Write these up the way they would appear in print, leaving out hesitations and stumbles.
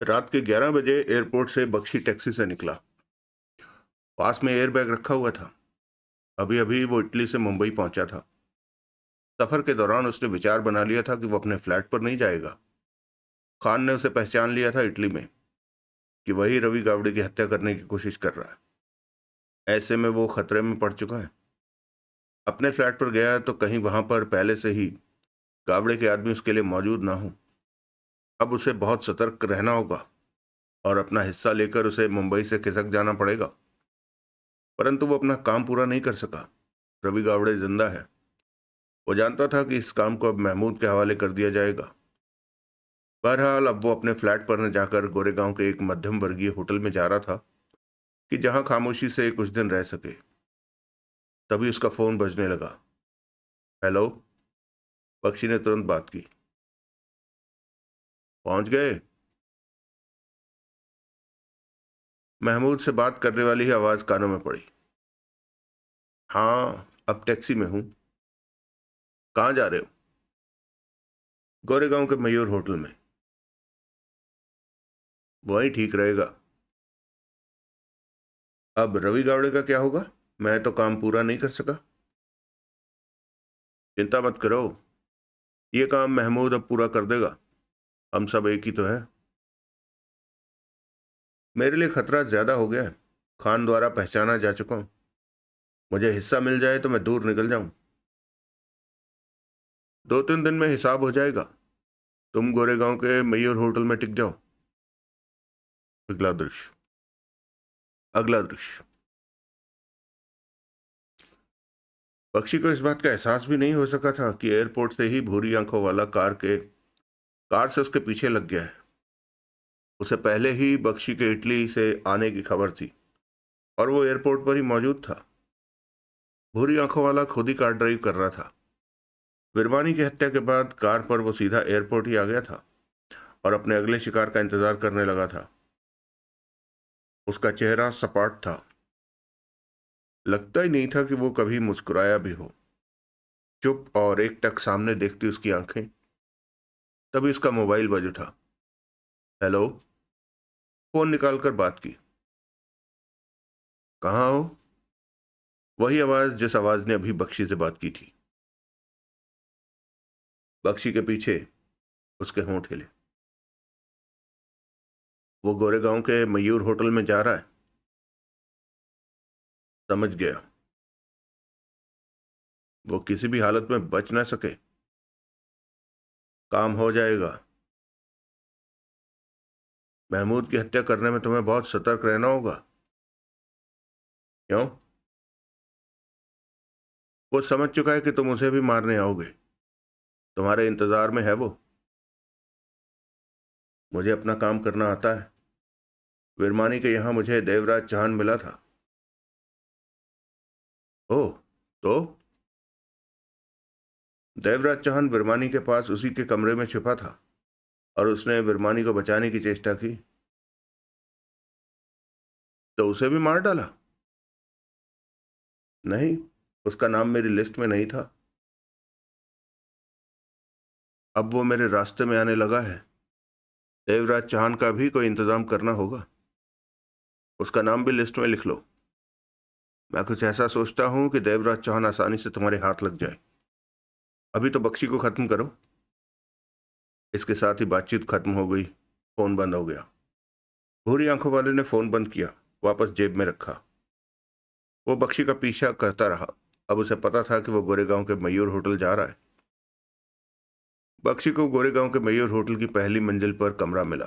रात के 11 बजे एयरपोर्ट से बख्शी टैक्सी से निकला। पास में एयरबैग रखा हुआ था। अभी अभी वो इटली से मुंबई पहुंचा था। सफर के दौरान उसने विचार बना लिया था कि वो अपने फ्लैट पर नहीं जाएगा। खान ने उसे पहचान लिया था इटली में कि वही रवि गावड़े की हत्या करने की कोशिश कर रहा है। ऐसे में वो खतरे में पड़ चुका है। अपने फ्लैट पर गया तो कहीं वहां पर पहले से ही गावड़े के आदमी उसके लिए मौजूद ना हो। अब उसे बहुत सतर्क रहना होगा और अपना हिस्सा लेकर उसे मुंबई से खिसक जाना पड़ेगा। परंतु वो अपना काम पूरा नहीं कर सका। रवि गावड़े जिंदा है। वो जानता था कि इस काम को अब महमूद के हवाले कर दिया जाएगा। बहरहाल अब वो अपने फ्लैट पर न जाकर गोरेगांव के एक मध्यम वर्गीय होटल में जा रहा था कि जहां खामोशी से कुछ दिन रह सके। तभी उसका फोन बजने लगा। हेलो। बख्शी ने तुरंत बात की। पहुंच गए? महमूद से बात करने वाली ही आवाज कानों में पड़ी। हाँ, अब टैक्सी में हूं। कहाँ जा रहे हो? गोरेगांव के मयूर होटल में। वही ठीक रहेगा। अब रवि गावड़े का क्या होगा? मैं तो काम पूरा नहीं कर सका। चिंता मत करो, ये काम महमूद अब पूरा कर देगा। हम सब एक ही तो है। मेरे लिए खतरा ज्यादा हो गया है। खान द्वारा पहचाना जा चुका हूं। मुझे हिस्सा मिल जाए तो मैं दूर निकल जाऊं। 2-3 दिन में हिसाब हो जाएगा। तुम गोरेगांव के मयूर होटल में टिक जाओ। अगला दृश्य। अगला दृश्य। पक्षी को इस बात का एहसास भी नहीं हो सका था कि एयरपोर्ट से ही भूरी आंखों वाला कार से उसके पीछे लग गया है। उसे पहले ही बख्शी के इटली से आने की खबर थी और वो एयरपोर्ट पर ही मौजूद था। भूरी आंखों वाला खुद ही कार ड्राइव कर रहा था। विरवानी की हत्या के बाद कार पर वो सीधा एयरपोर्ट ही आ गया था और अपने अगले शिकार का इंतजार करने लगा था। उसका चेहरा सपाट था। लगता ही नहीं था कि वो कभी मुस्कुराया भी हो। चुप और एकटक सामने देखती उसकी आंखें। तभी उसका मोबाइल बज उठा। हेलो। फोन निकालकर बात की। कहाँ हो? वही आवाज जिस आवाज ने अभी बख्शी से बात की थी। बख्शी के पीछे उसके होंठ हिले। वो गोरेगांव के मयूर होटल में जा रहा है। समझ गया। वो किसी भी हालत में बच ना सके। काम हो जाएगा। महमूद की हत्या करने में तुम्हें बहुत सतर्क रहना होगा। क्यों? वो समझ चुका है कि तुम उसे भी मारने आओगे। तुम्हारे इंतजार में है वो। मुझे अपना काम करना आता है। विरमानी के यहां मुझे देवराज चौहान मिला था। ओह, तो? देवराज चौहान विरमानी के पास उसी के कमरे में छिपा था और उसने विरमानी को बचाने की चेष्टा की तो उसे भी मार डाला। नहीं, उसका नाम मेरी लिस्ट में नहीं था। अब वो मेरे रास्ते में आने लगा है। देवराज चौहान का भी कोई इंतजाम करना होगा। उसका नाम भी लिस्ट में लिख लो। मैं कुछ ऐसा सोचता हूं कि देवराज चौहान आसानी से तुम्हारे हाथ लग जाए। अभी तो बख्शी को खत्म करो। इसके साथ ही बातचीत खत्म हो गई। फोन बंद हो गया। भूरी आंखों वाले ने फोन बंद किया, वापस जेब में रखा। वो बख्शी का पीछा करता रहा। अब उसे पता था कि वो गोरेगांव के मयूर होटल जा रहा है। बख्शी को गोरेगांव के मयूर होटल की पहली मंजिल पर कमरा मिला।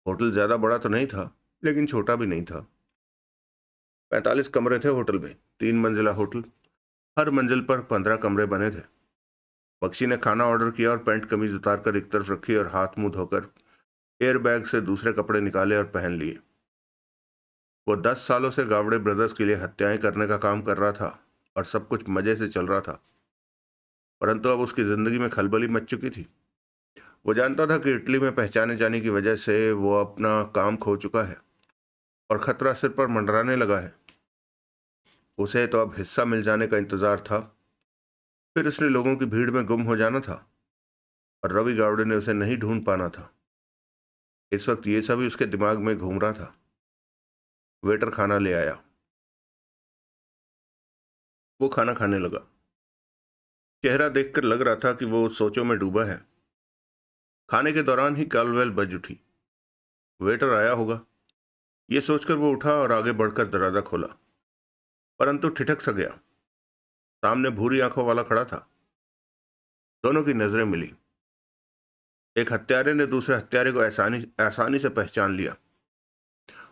होटल ज्यादा बड़ा तो नहीं था, लेकिन छोटा भी नहीं था। 45 कमरे थे होटल में। 3 मंजिला होटल। हर मंजिल पर 15 कमरे बने थे। बख्शी ने खाना ऑर्डर किया और पैंट कमीज उतारकर एक तरफ रखी और हाथ मुंह धोकर एयरबैग से दूसरे कपड़े निकाले और पहन लिए। वो 10 सालों से गावड़े ब्रदर्स के लिए हत्याएं करने का काम कर रहा था और सब कुछ मजे से चल रहा था। परंतु अब उसकी जिंदगी में खलबली मच चुकी थी। वो जानता था कि इटली में पहचाने जाने की वजह से वो अपना काम खो चुका है और खतरा सिर पर मंडराने लगा है। उसे तो अब हिस्सा मिल जाने का इंतजार था। फिर उसने लोगों की भीड़ में गुम हो जाना था और रवि गावड़े ने उसे नहीं ढूंढ पाना था। इस वक्त ये सभी उसके दिमाग में घूम रहा था। वेटर खाना ले आया। वो खाना खाने लगा। चेहरा देखकर लग रहा था कि वो सोचों में डूबा है। खाने के दौरान ही कॉल बेल बज उठी। वेटर आया होगा, ये सोचकर वो उठा और आगे बढ़कर दरवाजा खोला, परंतु ठिठक सा गया। सामने भूरी आंखों वाला खड़ा था। दोनों की नजरें मिली। एक हत्यारे ने दूसरे हत्यारे को आसानी आसानी से पहचान लिया।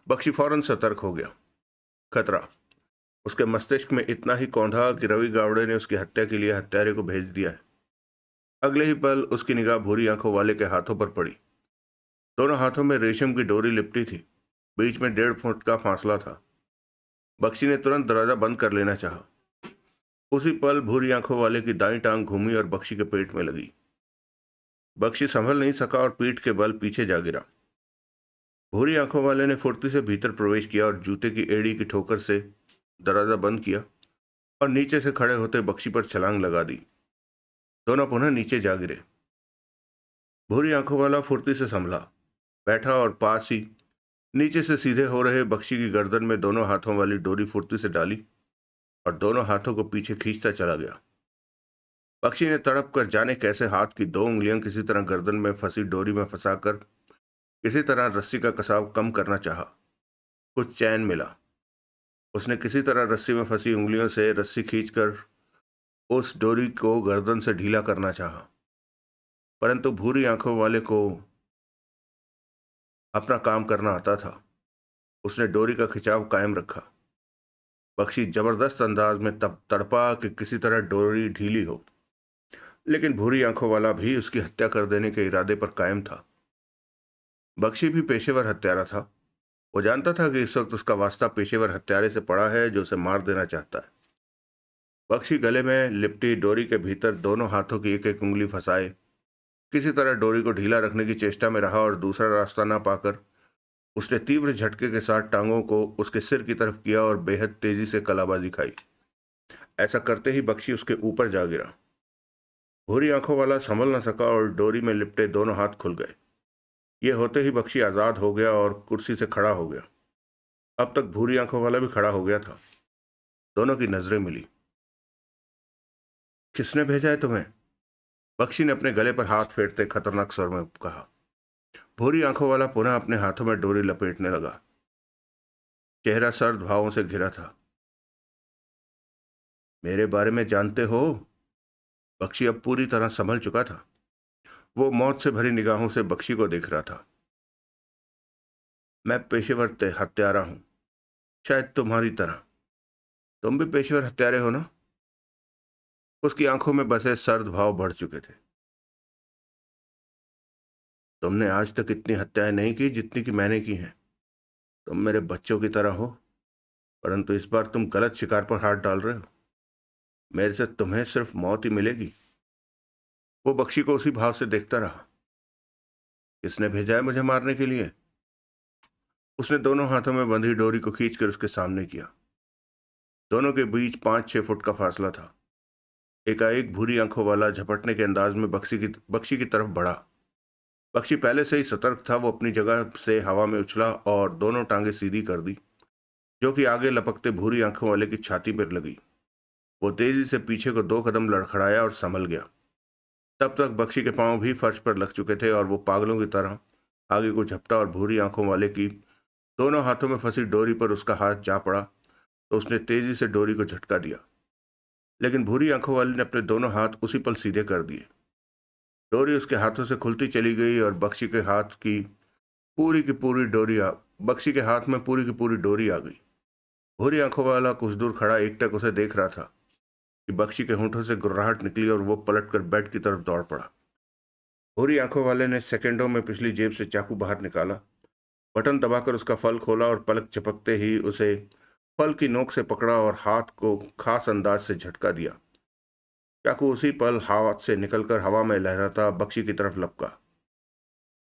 बख्शी फौरन सतर्क हो गया। खतरा उसके मस्तिष्क में इतना ही कौंधा कि रवि गावड़े ने उसकी हत्या के लिए हत्यारे को भेज दिया है। अगले ही पल उसकी निगाह भूरी आंखों वाले के हाथों पर पड़ी। दोनों हाथों में रेशम की डोरी लिपटी थी। बीच में 1.5 फुट का फासला था। बख्शी ने तुरंत दरवाजा बंद कर लेना चाहा। उसी पल भूरी आंखों वाले की दाईं टांग घूमी और बख्शी के पेट में लगी। बख्शी संभल नहीं सका और पीठ के बल पीछे जा गिरा। भूरी आंखों वाले ने फुर्ती से भीतर प्रवेश किया और जूते की एड़ी की ठोकर से दरवाजा बंद किया और नीचे से खड़े होते बख्शी पर छलांग लगा दी। दोनों पुनः नीचे जा गिरे। भूरी आंखों वाला फुर्ती से संभला, बैठा और पास ही नीचे से सीधे हो रहे बख्शी की गर्दन में दोनों हाथों वाली डोरी फुर्ती से डाली और दोनों हाथों को पीछे खींचता चला गया। बख्शी ने तड़प कर जाने कैसे हाथ की 2 उंगलियां किसी तरह गर्दन में फंसी डोरी में फंसाकर किसी तरह रस्सी का कसाव कम करना चाहा। कुछ चैन मिला। उसने किसी तरह रस्सी में फंसी उंगलियों से रस्सी खींचकर उस डोरी को गर्दन से ढीला करना चाहा, परंतु भूरी आंखों वाले को अपना काम करना आता था। उसने डोरी का खिंचाव कायम रखा। बख्शी जबरदस्त अंदाज में तब तड़पा कि किसी तरह डोरी ढीली हो, लेकिन भूरी आंखों वाला भी उसकी हत्या कर देने के इरादे पर कायम था। बख्शी भी पेशेवर हत्यारा था। वो जानता था कि इस वक्त उसका वास्ता पेशेवर हत्यारे से पड़ा है जो उसे मार देना चाहता है। बख्शी गले में लिपटी डोरी के भीतर दोनों हाथों की एक एक उंगली फंसाए किसी तरह डोरी को ढीला रखने की चेष्टा में रहा और दूसरा रास्ता ना पाकर उसने तीव्र झटके के साथ टांगों को उसके सिर की तरफ किया और बेहद तेजी से कलाबाजी खाई। ऐसा करते ही बख्शी उसके ऊपर जा गिरा। भूरी आंखों वाला संभल न सका और डोरी में लिपटे दोनों हाथ खुल गए। ये होते ही बख्शी आजाद हो गया और कुर्सी से खड़ा हो गया। अब तक भूरी आंखों वाला भी खड़ा हो गया था। दोनों की नजरें मिली। किसने भेजा है तुम्हें? बख्शी ने अपने गले पर हाथ फेरते खतरनाक स्वर में कहा। भूरी आंखों वाला पुनः अपने हाथों में डोरी लपेटने लगा। चेहरा सर्द भावों से घिरा था। मेरे बारे में जानते हो? बख्शी अब पूरी तरह संभल चुका था। वो मौत से भरी निगाहों से बख्शी को देख रहा था। मैं पेशेवर हत्यारा हूं, शायद तुम्हारी तरह। तुम भी पेशेवर हत्यारे हो ना? उसकी आंखों में बसे सर्द भाव बढ़ चुके थे। तुमने आज तक इतनी हत्याएं नहीं की जितनी कि मैंने की हैं। तुम मेरे बच्चों की तरह हो, परंतु इस बार तुम गलत शिकार पर हाथ डाल रहे हो। मेरे से तुम्हें सिर्फ मौत ही मिलेगी। वो बख्शी को उसी भाव से देखता रहा। किसने भेजा है मुझे मारने के लिए? उसने दोनों हाथों में बंधी डोरी को खींचकर उसके सामने किया। दोनों के बीच 5-6 फुट का फासला था। एकाएक भूरी आंखों वाला झपटने के अंदाज में बख्शी की तरफ बढ़ा। बख्शी पहले से ही सतर्क था। वो अपनी जगह से हवा में उछला और दोनों टांगे सीधी कर दी, जो कि आगे लपकते भूरी आंखों वाले की छाती पर लगी। वो तेजी से पीछे को 2 कदम लड़खड़ाया और संभल गया। तब तक बख्शी के पांव भी फर्श पर लग चुके थे और वो पागलों की तरह आगे को झपटा और भूरी आंखों वाले की दोनों हाथों में फंसी डोरी पर उसका हाथ जा पड़ा तो उसने तेजी से डोरी को झटका दिया, लेकिन भूरी आंखों वाले ने अपने दोनों हाथ उसी पल सीधे कर दिए। डोरी उसके हाथों से खुलती चली गई और बख्शी के हाथ में पूरी की पूरी डोरी आ गई। भूरी आंखों वाला कुछ दूर खड़ा एकटक उसे देख रहा था कि बख्शी के होंठों से गुर्राहट निकली और वो पलटकर बेड की तरफ दौड़ पड़ा। भूरी आंखों वाले ने सेकंडों में पिछली जेब से चाकू बाहर निकाला, बटन दबाकर उसका फल खोला और पलक झपकते ही उसे फल की नोक से पकड़ा और हाथ को खास अंदाज से झटका दिया। चाकू उसी पल हाथ से निकलकर हवा में लहराता बख्शी की तरफ लपका।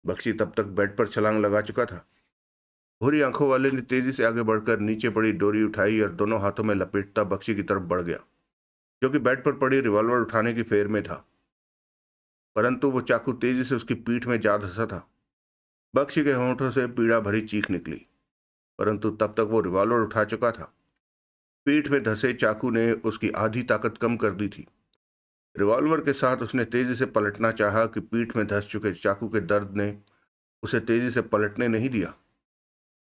बख्शी तब तक बेड पर छलांग लगा चुका था। भूरी आंखों वाले ने तेजी से आगे बढ़कर नीचे पड़ी डोरी उठाई और दोनों हाथों में लपेटता बख्शी की तरफ बढ़ गया, जो कि बेड पर पड़ी रिवॉल्वर उठाने की फेर में था, परंतु वो चाकू तेजी से उसकी पीठ में जा धंसा था। बख्शी के होंठों से पीड़ा भरी चीख निकली, परंतु तब तक वो रिवॉल्वर उठा चुका था। पीठ में धंसे चाकू ने उसकी आधी ताकत कम कर दी थी। रिवॉल्वर के साथ उसने तेजी से पलटना चाहा कि पीठ में धंस चुके चाकू के दर्द ने उसे तेजी से पलटने नहीं दिया।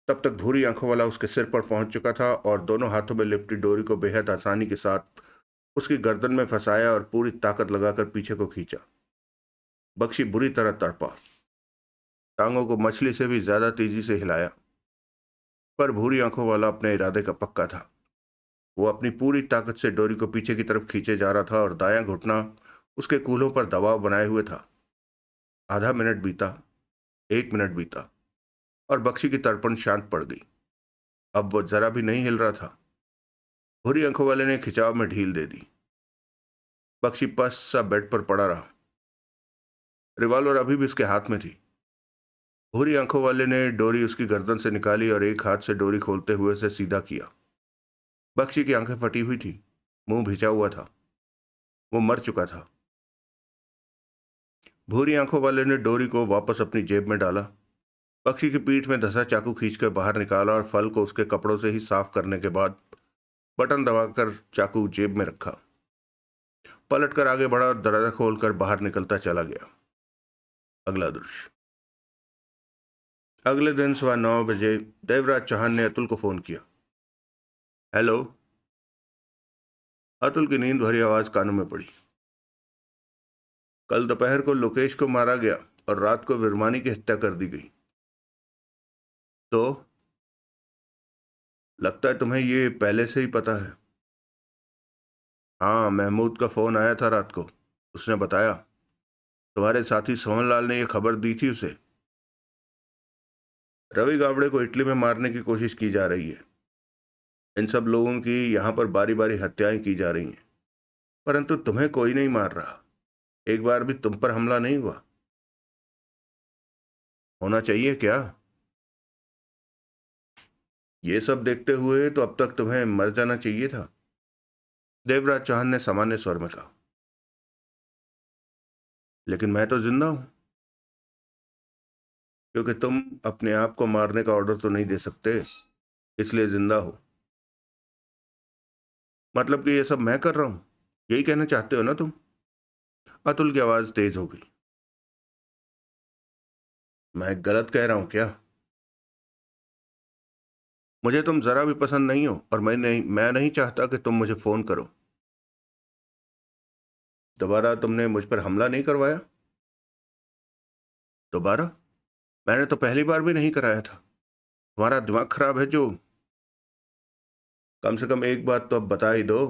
तब तक भूरी आंखों वाला उसके सिर पर पहुंच चुका था और दोनों हाथों में लिपटी डोरी को बेहद आसानी के साथ उसकी गर्दन में फंसाया और पूरी ताकत लगाकर पीछे को खींचा। बख्शी बुरी तरह तड़पा, टांगों को मछली से भी ज्यादा तेजी से हिलाया, पर भूरी आंखों वाला अपने इरादे का पक्का था। वो अपनी पूरी ताकत से डोरी को पीछे की तरफ खींचे जा रहा था और दायां घुटना उसके कूल्हों पर दबाव बनाए हुए था। आधा मिनट बीता, 1 मिनट बीता और बख्शी की तड़पण शांत पड़ गई। अब वो जरा भी नहीं हिल रहा था। भूरी आंखों वाले ने खिंचाव में ढील दे दी। बख्शी पस सा बेड पर पड़ा रहा। रिवॉल्वर अभी भी उसके हाथ में थी। भूरी आंखों वाले ने डोरी उसकी गर्दन से निकाली और एक हाथ से डोरी खोलते हुए उसे सीधा किया। बख्शी की आंखें फटी हुई थी, मुंह भिजा हुआ था। वो मर चुका था। भूरी आंखों वाले ने डोरी को वापस अपनी जेब में डाला, बख्शी की पीठ में धंसा चाकू खींचकर बाहर निकाला और फल को उसके कपड़ों से ही साफ करने के बाद बटन दबाकर चाकू जेब में रखा। पलटकर आगे बढ़ा और दरवाजा खोलकर बाहर निकलता चला गया। अगला दृश्य। अगले दिन सुबह 9 बजे देवराज चौहान ने अतुल को फोन किया। हेलो। अतुल की नींद भरी आवाज कानों में पड़ी। कल दोपहर को लोकेश को मारा गया और रात को विरमानी की हत्या कर दी गई। तो लगता है तुम्हें ये पहले से ही पता है। हाँ, महमूद का फोन आया था रात को। उसने बताया तुम्हारे साथी सोहनलाल ने यह खबर दी थी उसे। रवि गावड़े को इटली में मारने की कोशिश की जा रही है। इन सब लोगों की यहां पर बारी बारी हत्याएं की जा रही हैं, परंतु तुम्हें कोई नहीं मार रहा। एक बार भी तुम पर हमला नहीं हुआ। होना चाहिए क्या? ये सब देखते हुए तो अब तक तुम्हें मर जाना चाहिए था, देवराज चौहान ने सामान्य स्वर में कहा। लेकिन मैं तो जिंदा हूं। क्योंकि तुम अपने आप को मारने का ऑर्डर तो नहीं दे सकते, इसलिए जिंदा हो। मतलब कि ये सब मैं कर रहा हूं, यही कहना चाहते हो ना तुम? अतुल की आवाज तेज हो गई। मैं गलत कह रहा हूं क्या? मुझे तुम जरा भी पसंद नहीं हो और मैं नहीं चाहता कि तुम मुझे फोन करो। दोबारा तुमने मुझ पर हमला नहीं करवाया? दोबारा? मैंने तो पहली बार भी नहीं कराया था। तुम्हारा दिमाग खराब है जो? कम से कम एक बात तो अब बता ही दो।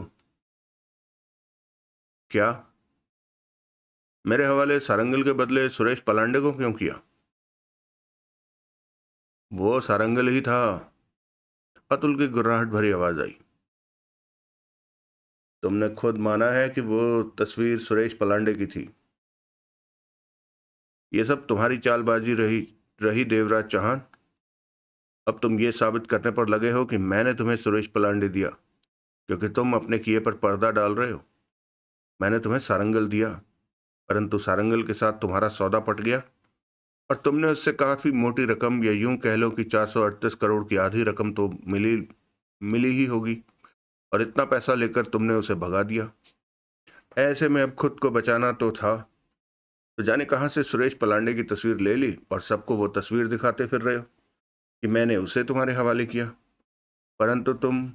क्या? मेरे हवाले सारंगल के बदले सुरेश पलांडे को क्यों किया? वो सारंगल ही था। अतुल की गुर्राहट भरी आवाज आई। तुमने खुद माना है कि वो तस्वीर सुरेश पलांडे की थी। ये सब तुम्हारी चालबाजी रही रही देवराज चौहान। अब तुम ये साबित करने पर लगे हो कि मैंने तुम्हें सुरेश पलांडे दिया, क्योंकि तुम अपने किए पर पर्दा डाल रहे हो। मैंने तुम्हें सारंगल दिया, परंतु सारंगल के साथ तुम्हारा सौदा पट गया और तुमने उससे काफी मोटी रकम, या यूं कह लो कि 438 करोड़ की आधी रकम तो मिली मिली ही होगी, और इतना पैसा लेकर तुमने उसे भगा दिया। ऐसे में अब खुद को बचाना तो था, तो जाने कहां से सुरेश पलांडे की तस्वीर ले ली और सबको वो तस्वीर दिखाते फिर रहे हो कि मैंने उसे तुम्हारे हवाले किया। परंतु तुम,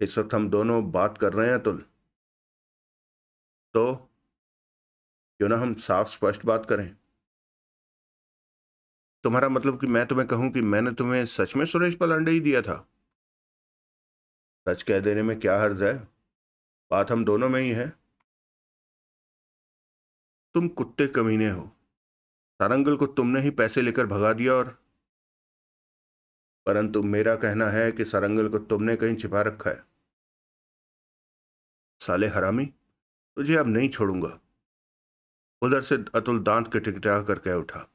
इस वक्त हम दोनों बात कर रहे हैं तुल, तो क्यों ना हम साफ स्पष्ट बात करें। तुम्हारा मतलब कि मैं तुम्हें कहूं कि मैंने तुम्हें सच में सुरेश पलांडे ही दिया था? सच कह देने में क्या हर्ज है? बात हम दोनों में ही है। तुम कुत्ते कमीने हो। सारंगल को तुमने ही पैसे लेकर भगा दिया, और परंतु मेरा कहना है कि सारंगल को तुमने कहीं छिपा रखा है। साले हरामी, तुझे अब नहीं छोड़ूंगा। उधर से अतुल दांत के टिकटा कर कह उठा।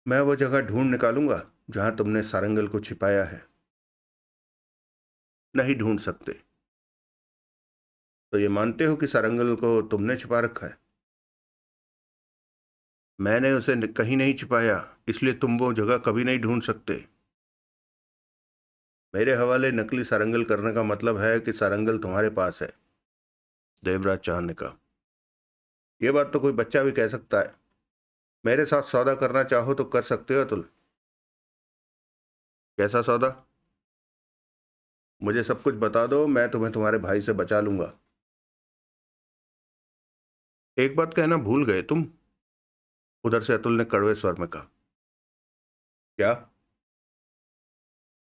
मैं वो जगह ढूंढ निकालूंगा जहां तुमने सारंगल को छिपाया है। नहीं ढूंढ सकते। तो ये मानते हो कि सारंगल को तुमने छिपा रखा है? मैंने उसे कहीं नहीं छिपाया, इसलिए तुम वो जगह कभी नहीं ढूंढ सकते। मेरे हवाले नकली सारंगल करने का मतलब है कि सारंगल तुम्हारे पास है, देवराज चौहान ने कहा। यह बात तो कोई बच्चा भी कह सकता है। मेरे साथ सौदा करना चाहो तो कर सकते हो अतुल। कैसा सौदा? मुझे सब कुछ बता दो, मैं तुम्हें तुम्हारे भाई से बचा लूंगा। एक बात कहना भूल गए तुम, उधर से अतुल ने कड़वे स्वर में कहा। क्या?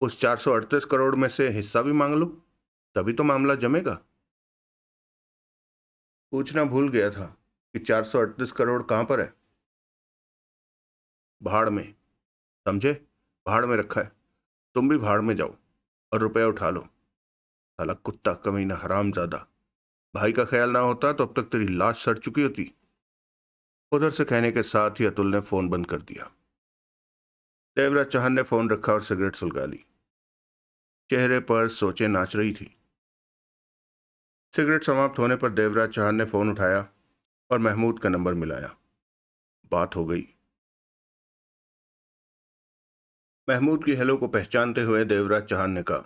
उस 438 करोड़ में से हिस्सा भी मांग लो, तभी तो मामला जमेगा। पूछना भूल गया था कि 438 करोड़ कहां पर है। भाड़ में, समझे? भाड़ में रखा है। तुम भी भाड़ में जाओ और रुपया उठा लो। साला कुत्ता, कमीना, हरामजादा। भाई का ख्याल ना होता तो अब तक तेरी लाश सड़ चुकी होती। उधर से कहने के साथ ही अतुल ने फोन बंद कर दिया। देवराज चौहान ने फोन रखा और सिगरेट सुलगा ली। चेहरे पर सोचें नाच रही थी। सिगरेट समाप्त होने पर देवराज चौहान ने फोन उठाया और महमूद का नंबर मिलाया। बात हो गई। महमूद की हेलो को पहचानते हुए देवराज चौहान ने कहा,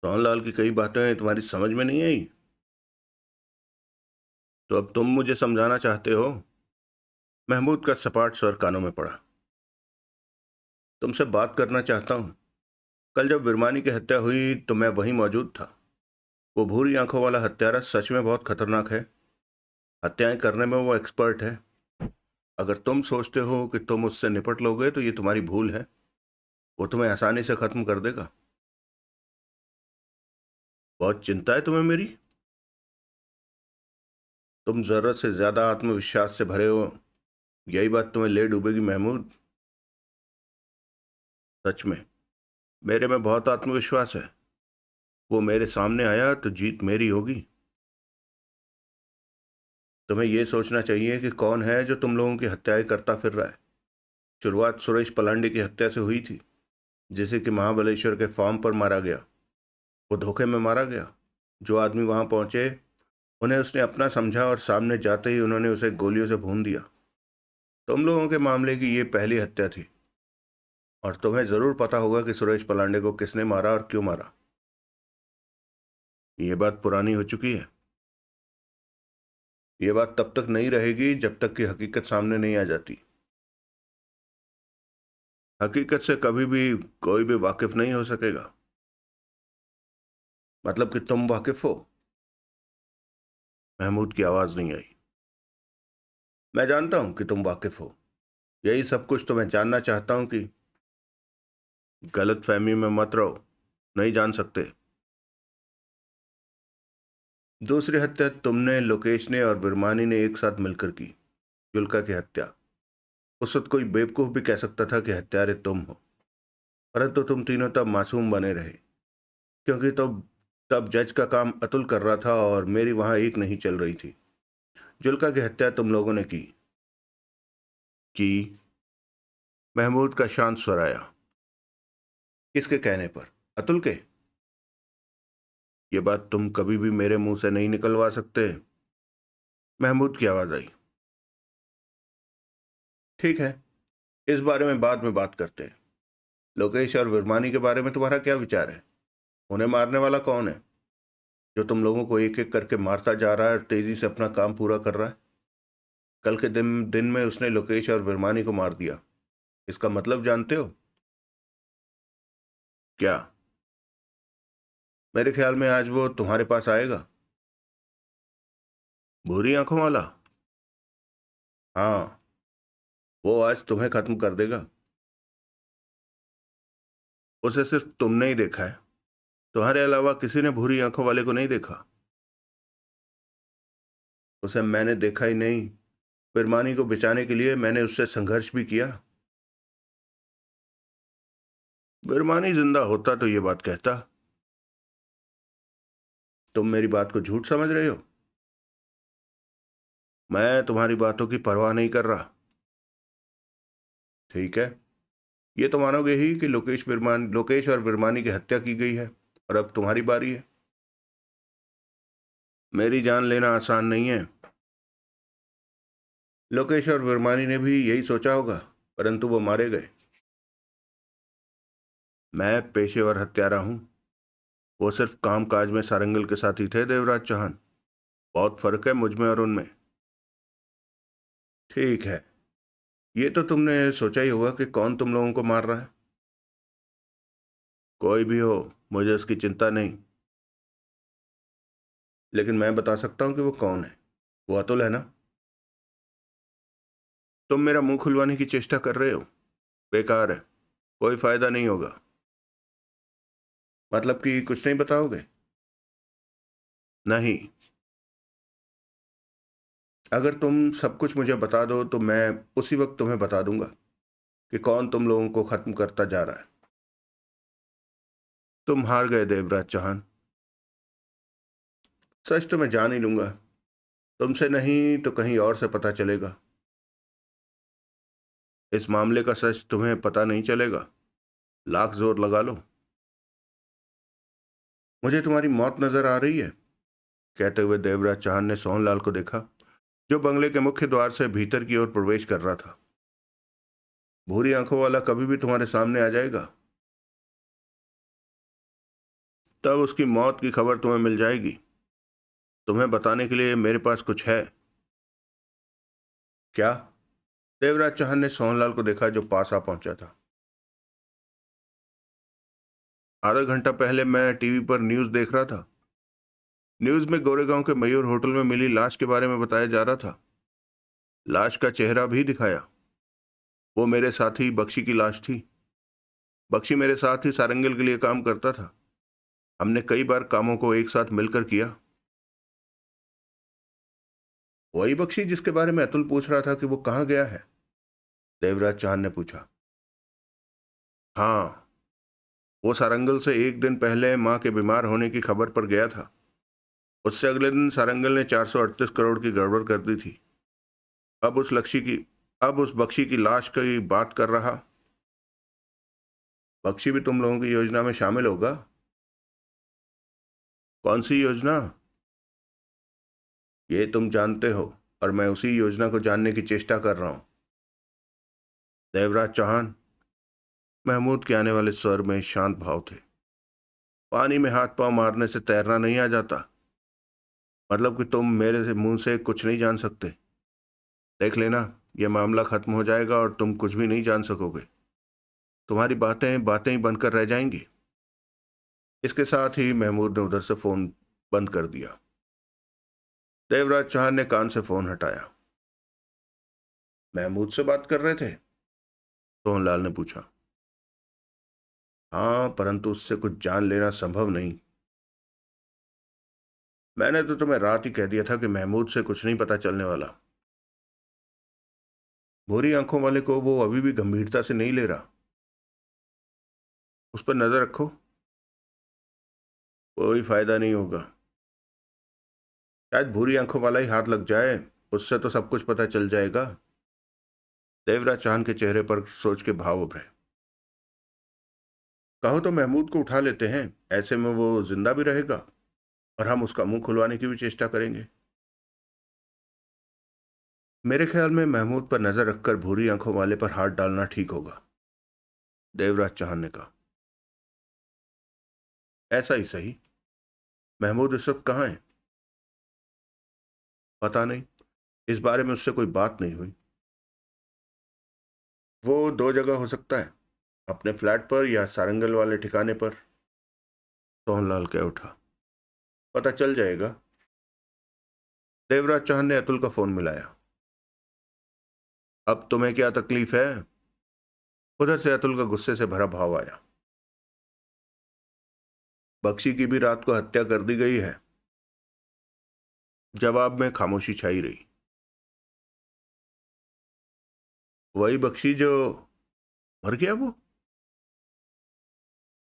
सोहनलाल की कई बातें तुम्हारी समझ में नहीं आई, तो अब तुम मुझे समझाना चाहते हो? महमूद का सपाट स्वर कानों में पड़ा। तुमसे बात करना चाहता हूं। कल जब विरमानी की हत्या हुई तो मैं वहीं मौजूद था। वो भूरी आंखों वाला हत्यारा सच में बहुत खतरनाक है। हत्याएं करने में वो एक्सपर्ट है। अगर तुम सोचते हो कि तुम उससे निपट लोगे तो ये तुम्हारी भूल है। वो तुम्हें आसानी से खत्म कर देगा। बहुत चिंता है तुम्हें मेरी। तुम जरूरत से ज्यादा आत्मविश्वास से भरे हो। यही बात तुम्हें ले डूबेगी महमूद। सच में मेरे में बहुत आत्मविश्वास है। वो मेरे सामने आया तो जीत मेरी होगी। तुम्हें यह सोचना चाहिए कि कौन है जो तुम लोगों की हत्याएं करता फिर रहा है। शुरुआत सुरेश पलांडे की हत्या से हुई थी, जिसे कि महाबलेश्वर के फार्म पर मारा गया। वो धोखे में मारा गया। जो आदमी वहां पहुंचे, उन्हें उसने अपना समझा और सामने जाते ही उन्होंने उसे गोलियों से भून दिया। तुम लोगों के मामले की ये पहली हत्या थी, और तुम्हें जरूर पता होगा कि सुरेश पलांडे को किसने मारा और क्यों मारा। ये बात पुरानी हो चुकी है। ये बात तब तक नहीं रहेगी जब तक कि हकीकत सामने नहीं आ जाती। हकीकत से कभी भी कोई भी वाकिफ नहीं हो सकेगा। मतलब कि तुम वाकिफ हो? महमूद की आवाज नहीं आई। मैं जानता हूं कि तुम वाकिफ हो। यही सब कुछ तो मैं जानना चाहता हूं कि गलत फहमी में मत रहो। नहीं जान सकते। दूसरी हत्या तुमने, लोकेश ने और बिरमानी ने एक साथ मिलकर की। जुल्का की हत्या। उस वक्त कोई बेवकूफ भी कह सकता था कि हत्यारे तुम हो, परंतु तुम तीनों तब मासूम बने रहे, क्योंकि तब तब जज का काम अतुल कर रहा था और मेरी वहां एक नहीं चल रही थी। जुल्का की हत्या तुम लोगों ने की। महमूद का शांत स्वर आया। किसके कहने पर? अतुल के? ये बात तुम कभी भी मेरे मुंह से नहीं निकलवा सकते। महमूद की आवाज आई। ठीक है, इस बारे में बाद में बात करते हैं। लोकेश और विरमानी के बारे में तुम्हारा क्या विचार है? उन्हें मारने वाला कौन है, जो तुम लोगों को एक एक करके मारता जा रहा है और तेजी से अपना काम पूरा कर रहा है? कल के दिन दिन में उसने लोकेश और विरमानी को मार दिया। इसका मतलब जानते हो? क्या? मेरे ख्याल में आज वो तुम्हारे पास आएगा। भूरी आंखों वाला? हाँ, वो आज तुम्हें खत्म कर देगा। उसे सिर्फ तुमने ही देखा है। तुम्हारे अलावा किसी ने भूरी आंखों वाले को नहीं देखा। उसे मैंने देखा ही नहीं, बिरमानी को बचाने के लिए मैंने उससे संघर्ष भी किया। बिरमानी जिंदा होता तो ये बात कहता। तुम मेरी बात को झूठ समझ रहे हो। मैं तुम्हारी बातों की परवाह नहीं कर रहा। ठीक है, ये तो मानोगे ही कि लोकेश और बिरमानी की हत्या की गई है, और अब तुम्हारी बारी है। मेरी जान लेना आसान नहीं है। लोकेश और विरमानी ने भी यही सोचा होगा, परंतु वो मारे गए। मैं पेशेवर हत्यारा हूं, वो सिर्फ काम काज में सारंगल के साथी थे देवराज चौहान। बहुत फर्क है मुझ में और उनमें। ठीक है, ये तो तुमने सोचा ही होगा कि कौन तुम लोगों को मार रहा है। कोई भी हो, मुझे उसकी चिंता नहीं, लेकिन मैं बता सकता हूं कि वो कौन है। वो अतुल है ना? तुम मेरा मुंह खुलवाने की चेष्टा कर रहे हो। बेकार है, कोई फायदा नहीं होगा। मतलब कि कुछ नहीं बताओगे? नहीं। अगर तुम सब कुछ मुझे बता दो तो मैं उसी वक्त तुम्हें बता दूंगा कि कौन तुम लोगों को खत्म करता जा रहा है। तुम हार गए देवराज चौहान। सच तो मैं जान ही लूंगा, तुमसे नहीं तो कहीं और से पता चलेगा। इस मामले का सच तुम्हें पता नहीं चलेगा, लाख जोर लगा लो। मुझे तुम्हारी मौत नजर आ रही है, कहते हुए देवराज चौहान ने सोहनलाल को देखा, जो बंगले के मुख्य द्वार से भीतर की ओर प्रवेश कर रहा था। भूरी आंखों वाला कभी भी तुम्हारे सामने आ जाएगा, तब उसकी मौत की खबर तुम्हें मिल जाएगी। तुम्हें बताने के लिए मेरे पास कुछ है। क्या? देवराज चौहान ने सोहनलाल को देखा, जो पास आ पहुंचा था। आधा घंटा पहले मैं टीवी पर न्यूज देख रहा था। न्यूज में गोरेगांव के मयूर होटल में मिली लाश के बारे में बताया जा रहा था। लाश का चेहरा भी दिखाया। वो मेरे साथी बख्शी की लाश थी। बख्शी मेरे साथ ही सारंगल के लिए काम करता था। हमने कई बार कामों को एक साथ मिलकर किया। वही बख्शी जिसके बारे में अतुल पूछ रहा था कि वो कहाँ गया है? देवराज चौहान ने पूछा। हाँ, वो सारंगल से एक दिन पहले मां के बीमार होने की खबर पर गया था। उससे अगले दिन सारंगल ने 438 करोड़ की गड़बड़ कर दी थी। अब उस लक्ष्य की अब उस बख्शी की लाश की बात कर रहा। बख्शी भी तुम लोगों की योजना में शामिल होगा? कौन सी योजना? ये तुम जानते हो, और मैं उसी योजना को जानने की चेष्टा कर रहा हूं। देवराज चौहान, महमूद के आने वाले स्वर में शांत भाव थे। पानी में हाथ पांव मारने से तैरना नहीं आ जाता। मतलब कि तुम मेरे से मुंह से कुछ नहीं जान सकते। देख लेना, यह मामला खत्म हो जाएगा और तुम कुछ भी नहीं जान सकोगे। तुम्हारी बातें बातें ही बनकर रह जाएंगी। इसके साथ ही महमूद ने उधर से फोन बंद कर दिया। देवराज चौहान ने कान से फोन हटाया। महमूद से बात कर रहे थे? सोहनलाल ने पूछा। हाँ, परंतु उससे कुछ जान लेना संभव नहीं। मैंने तो तुम्हें रात ही कह दिया था कि महमूद से कुछ नहीं पता चलने वाला। भूरी आंखों वाले को वो अभी भी गंभीरता से नहीं ले रहा। उस पर नजर रखो, कोई फायदा नहीं होगा। शायद भूरी आंखों वाला ही हाथ लग जाए, उससे तो सब कुछ पता चल जाएगा। देवराज चांद के चेहरे पर सोच के भाव उभरे। कहो तो महमूद को उठा लेते हैं, ऐसे में वो जिंदा भी रहेगा और हम उसका मुंह खुलवाने की भी चेष्टा करेंगे। मेरे ख्याल में महमूद पर नजर रखकर भूरी आंखों वाले पर हाथ डालना ठीक होगा, देवराज चौहान ने कहा। ऐसा ही सही। महमूद इस वक्त कहाँ है? पता नहीं, इस बारे में उससे कोई बात नहीं हुई। वो दो जगह हो सकता है, अपने फ्लैट पर या सारंगल वाले ठिकाने पर। सोहनलाल कह उठा। पता चल जाएगा। देवराज चौहान ने अतुल का फोन मिलाया। अब तुम्हें क्या तकलीफ है? उधर से अतुल का गुस्से से भरा भाव आया। बख्शी की भी रात को हत्या कर दी गई है। जवाब में खामोशी छाई रही। वही बख्शी जो मर गया वो?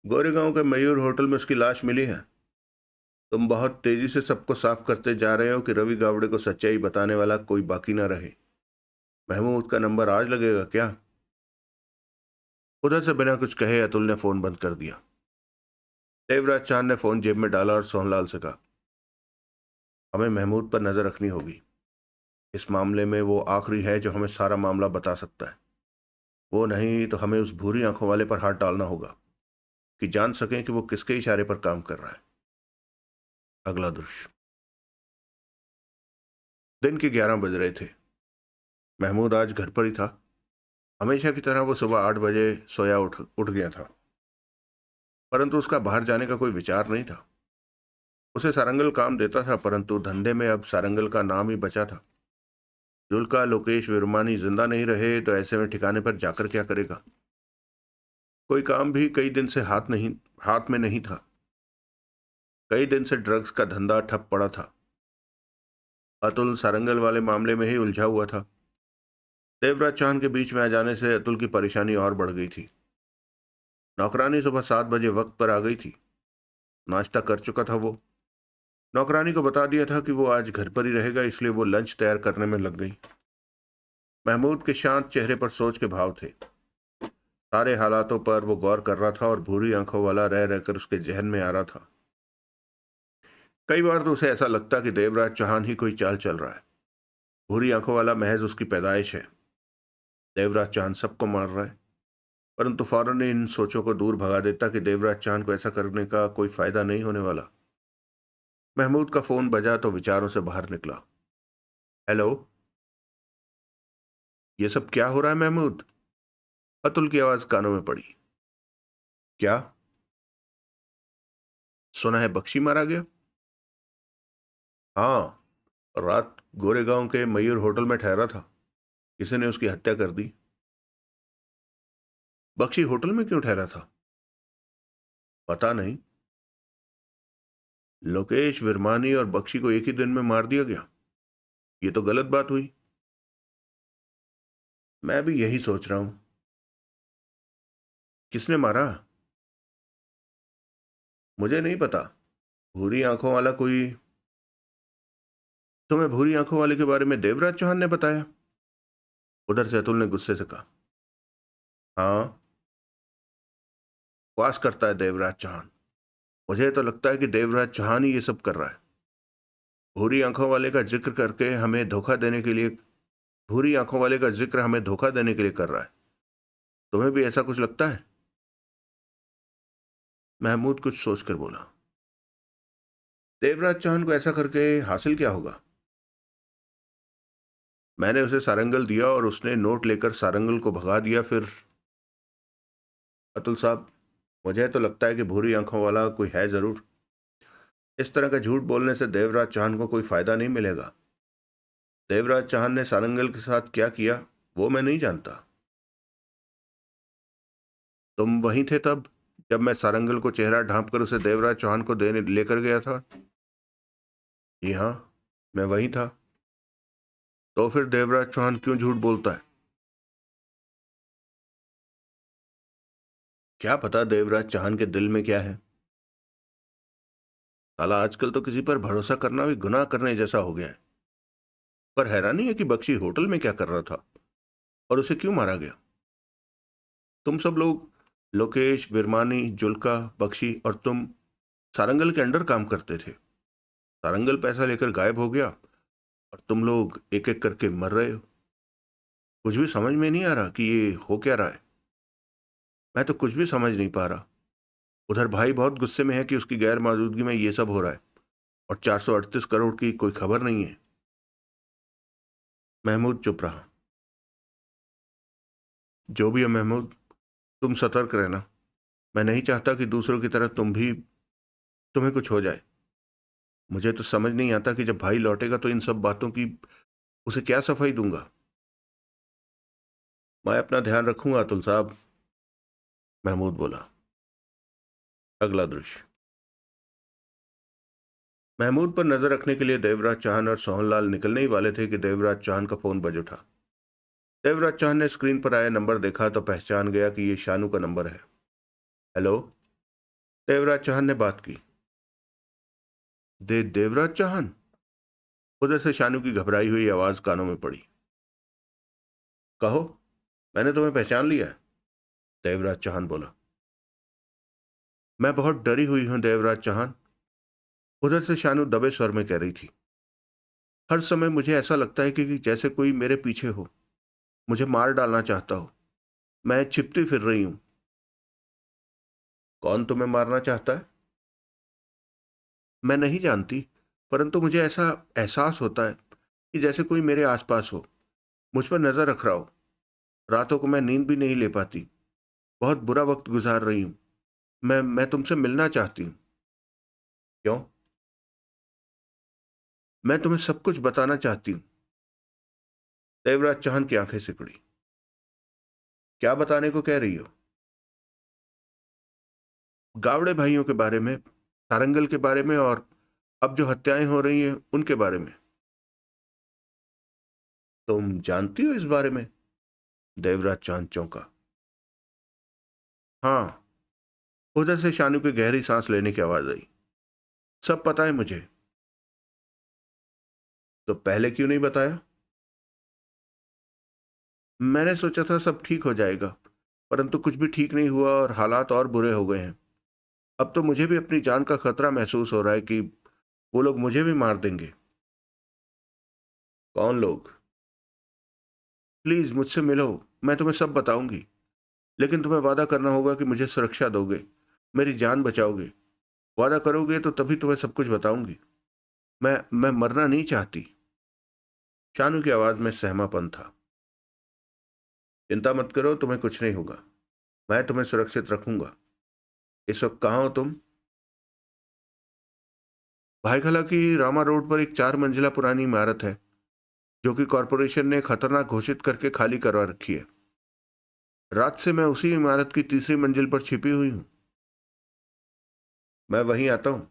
गोरेगांव के मयूर होटल में उसकी लाश मिली है। तुम बहुत तेजी से सबको साफ करते जा रहे हो कि रवि गावड़े को सच्चाई बताने वाला कोई बाकी ना रहे। महमूद का नंबर आज लगेगा क्या? उधर से बिना कुछ कहे अतुल ने फोन बंद कर दिया। देवराज चांद ने फोन जेब में डाला और सोहनलाल से कहा, हमें महमूद पर नजर रखनी होगी। इस मामले में वो आखिरी है जो हमें सारा मामला बता सकता है। वो नहीं तो हमें उस भूरी आंखों वाले पर हाथ डालना होगा कि जान सकें कि वो किसके इशारे पर काम कर रहा है। अगला दृश्य। दिन के 11 बज रहे थे। महमूद आज घर पर ही था। हमेशा की तरह वो सुबह 8 बजे सोया उठ उठ गया था, परंतु उसका बाहर जाने का कोई विचार नहीं था। उसे सारंगल काम देता था, परंतु धंधे में अब सारंगल का नाम ही बचा था। जुल्का लोकेश विरमानी जिंदा नहीं रहे तो ऐसे में ठिकाने पर जाकर क्या करेगा। कोई काम भी कई दिन से हाथ में नहीं था। कई दिन से ड्रग्स का धंधा ठप पड़ा था। अतुल सारंगल वाले मामले में ही उलझा हुआ था। देवराज चौहान के बीच में आ जाने से अतुल की परेशानी और बढ़ गई थी। नौकरानी सुबह 7 बजे वक्त पर आ गई थी। नाश्ता कर चुका था वो। नौकरानी को बता दिया था कि वो आज घर पर ही रहेगा, इसलिए वो लंच तैयार करने में लग गई। महमूद के शांत चेहरे पर सोच के भाव थे। सारे हालातों पर वो गौर कर रहा था और भूरी आंखों वाला रह रहकर उसके जहन में आ रहा था। कई बार तो उसे ऐसा लगता कि देवराज चौहान ही कोई चाल चल रहा है। भूरी आंखों वाला महज उसकी पैदाइश है। देवराज चौहान सबको मार रहा है। परंतु फौरन इन सोचों को दूर भगा देता कि देवराज चौहान को ऐसा करने का कोई फायदा नहीं होने वाला। महमूद का फोन बजा तो विचारों से बाहर निकला। हेलो। ये सब क्या हो रहा है महमूद? अतुल की आवाज कानों में पड़ी। क्या? सुना है बख्शी मारा गया? हाँ, रात गोरेगांव के मयूर होटल में ठहरा था। किसी ने उसकी हत्या कर दी। बख्शी होटल में क्यों ठहरा था? पता नहीं। लोकेश विरमानी और बख्शी को एक ही दिन में मार दिया गया। ये तो गलत बात हुई। मैं भी यही सोच रहा हूं। किसने मारा? मुझे नहीं पता। भूरी आंखों वाला कोई। तुम्हें भूरी आंखों वाले के बारे में देवराज चौहान ने बताया? उधर से अतुल ने गुस्से से कहा। हाँ, वास करता है देवराज चौहान। मुझे तो लगता है कि देवराज चौहान ही ये सब कर रहा है। भूरी आंखों वाले का जिक्र करके हमें धोखा देने के लिए भूरी आंखों वाले का जिक्र हमें धोखा देने के लिए कर रहा है। तुम्हें भी ऐसा कुछ लगता है? महमूद कुछ सोचकर बोला। देवराज चौहान को ऐसा करके हासिल क्या होगा? मैंने उसे सारंगल दिया और उसने नोट लेकर सारंगल को भगा दिया। फिर अतुल साहब, मुझे तो लगता है कि भूरी आंखों वाला कोई है जरूर। इस तरह का झूठ बोलने से देवराज चौहान को कोई फायदा नहीं मिलेगा। देवराज चौहान ने सारंगल के साथ क्या किया वो मैं नहीं जानता। तुम वहीं थे तब जब मैं सारंगल को चेहरा ढांप कर उसे देवराज चौहान को देने लेकर गया था? जी हाँ, मैं वहीं था। तो फिर देवराज चौहान क्यों झूठ बोलता है? क्या पता देवराज चौहान के दिल में क्या है। साला आजकल तो किसी पर भरोसा करना भी गुनाह करने जैसा हो गया है। पर हैरानी है कि बख्शी होटल में क्या कर रहा था और उसे क्यों मारा गया। तुम सब लोग, लोकेश बिरमानी, जुल्का, बख्शी और तुम सारंगल के अंडर काम करते थे। सारंगल पैसा लेकर गायब हो गया और तुम लोग एक एक करके मर रहे हो। कुछ भी समझ में नहीं आ रहा कि ये हो क्या रहा है। मैं तो कुछ भी समझ नहीं पा रहा। उधर भाई बहुत गुस्से में है कि उसकी गैर मौजूदगी में ये सब हो रहा है और 438 करोड़ की कोई खबर नहीं है। महमूद चुप रहा। जो भी है महमूद, तुम सतर्क रहना। मैं नहीं चाहता कि दूसरों की तरह तुम्हें कुछ हो जाए। मुझे तो समझ नहीं आता कि जब भाई लौटेगा तो इन सब बातों की उसे क्या सफाई दूंगा। मैं अपना ध्यान रखूंगा अतुल साहब, महमूद बोला। अगला दृश्य। महमूद पर नजर रखने के लिए देवराज चौहान और सोहनलाल निकलने ही वाले थे कि देवराज चौहान का फोन बज उठा। देवराज चौहान ने स्क्रीन पर आया नंबर देखा तो पहचान गया कि यह शानू का नंबर है। हेलो। देवराज चौहान ने बात की। देवराज चौहान। उधर से शानू की घबराई हुई आवाज कानों में पड़ी। कहो, मैंने तुम्हें पहचान लिया है, देवराज चौहान बोला। मैं बहुत डरी हुई हूं देवराज चौहान, उधर से शानू दबे स्वर में कह रही थी। हर समय मुझे ऐसा लगता है कि जैसे कोई मेरे पीछे हो, मुझे मार डालना चाहता हो। मैं छिपती फिर रही हूं। कौन तुम्हें मारना चाहता है? मैं नहीं जानती, परंतु मुझे ऐसा एहसास होता है कि जैसे कोई मेरे आसपास हो, मुझ पर नजर रख रहा हो। रातों को मैं नींद भी नहीं ले पाती। बहुत बुरा वक्त गुजार रही हूं। मैं तुमसे मिलना चाहती हूँ। क्यों? मैं तुम्हें सब कुछ बताना चाहती हूँ। देवराज चाहन की आंखें सिकुड़ी। क्या बताने को कह रही हो? गावड़े भाइयों के बारे में, तारंगल के बारे में, और अब जो हत्याएं हो रही हैं उनके बारे में। तुम जानती हो इस बारे में? देवराज चांद चौंका। हाँ। उधर से शानू की गहरी सांस लेने की आवाज आई। सब पता है मुझे। तो पहले क्यों नहीं बताया? मैंने सोचा था सब ठीक हो जाएगा, परंतु कुछ भी ठीक नहीं हुआ और हालात और बुरे हो गए हैं। अब तो मुझे भी अपनी जान का खतरा महसूस हो रहा है कि वो लोग मुझे भी मार देंगे। कौन लोग? प्लीज मुझसे मिलो। मैं तुम्हें सब बताऊंगी। लेकिन तुम्हें वादा करना होगा कि मुझे सुरक्षा दोगे, मेरी जान बचाओगे। वादा करोगे तो तभी तुम्हें सब कुछ बताऊंगी। मैं मरना नहीं चाहती। शानू की आवाज में सहमापन था। चिंता मत करो, तुम्हें कुछ नहीं होगा। मैं तुम्हें सुरक्षित रखूंगा। इस वक्त कहाँ हो तुम? भाईखला की रामा रोड पर एक 4 मंजिला पुरानी इमारत है, जो कि कॉरपोरेशन ने खतरनाक घोषित करके खाली करवा रखी है। रात से मैं उसी इमारत की तीसरी मंजिल पर छिपी हुई हूं। मैं वहीं आता हूं।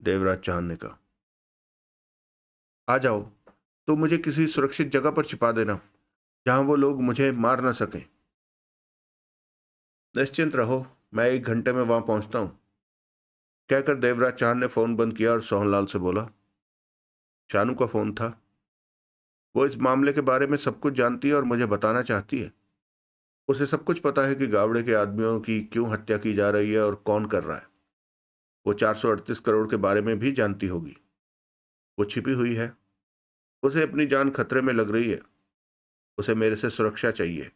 देवराज चांद ने कहा। आ जाओ। तो मुझे किसी सुरक्षित जगह पर छिपा देना, जहां वो लोग मुझे मार ना सकें। निश्चिंत रहो, मैं 1 घंटे में वहां पहुंचता हूं। कहकर देवराज चांद ने फोन बंद किया और सोहनलाल से बोला। शानू का फोन था। वो इस मामले के बारे में सब कुछ जानती है और मुझे बताना चाहती है। उसे सब कुछ पता है कि गावड़े के आदमियों की क्यों हत्या की जा रही है और कौन कर रहा है। वो 438 करोड़ के बारे में भी जानती होगी। वो छिपी हुई है। उसे अपनी जान खतरे में लग रही है। उसे मेरे से सुरक्षा चाहिए।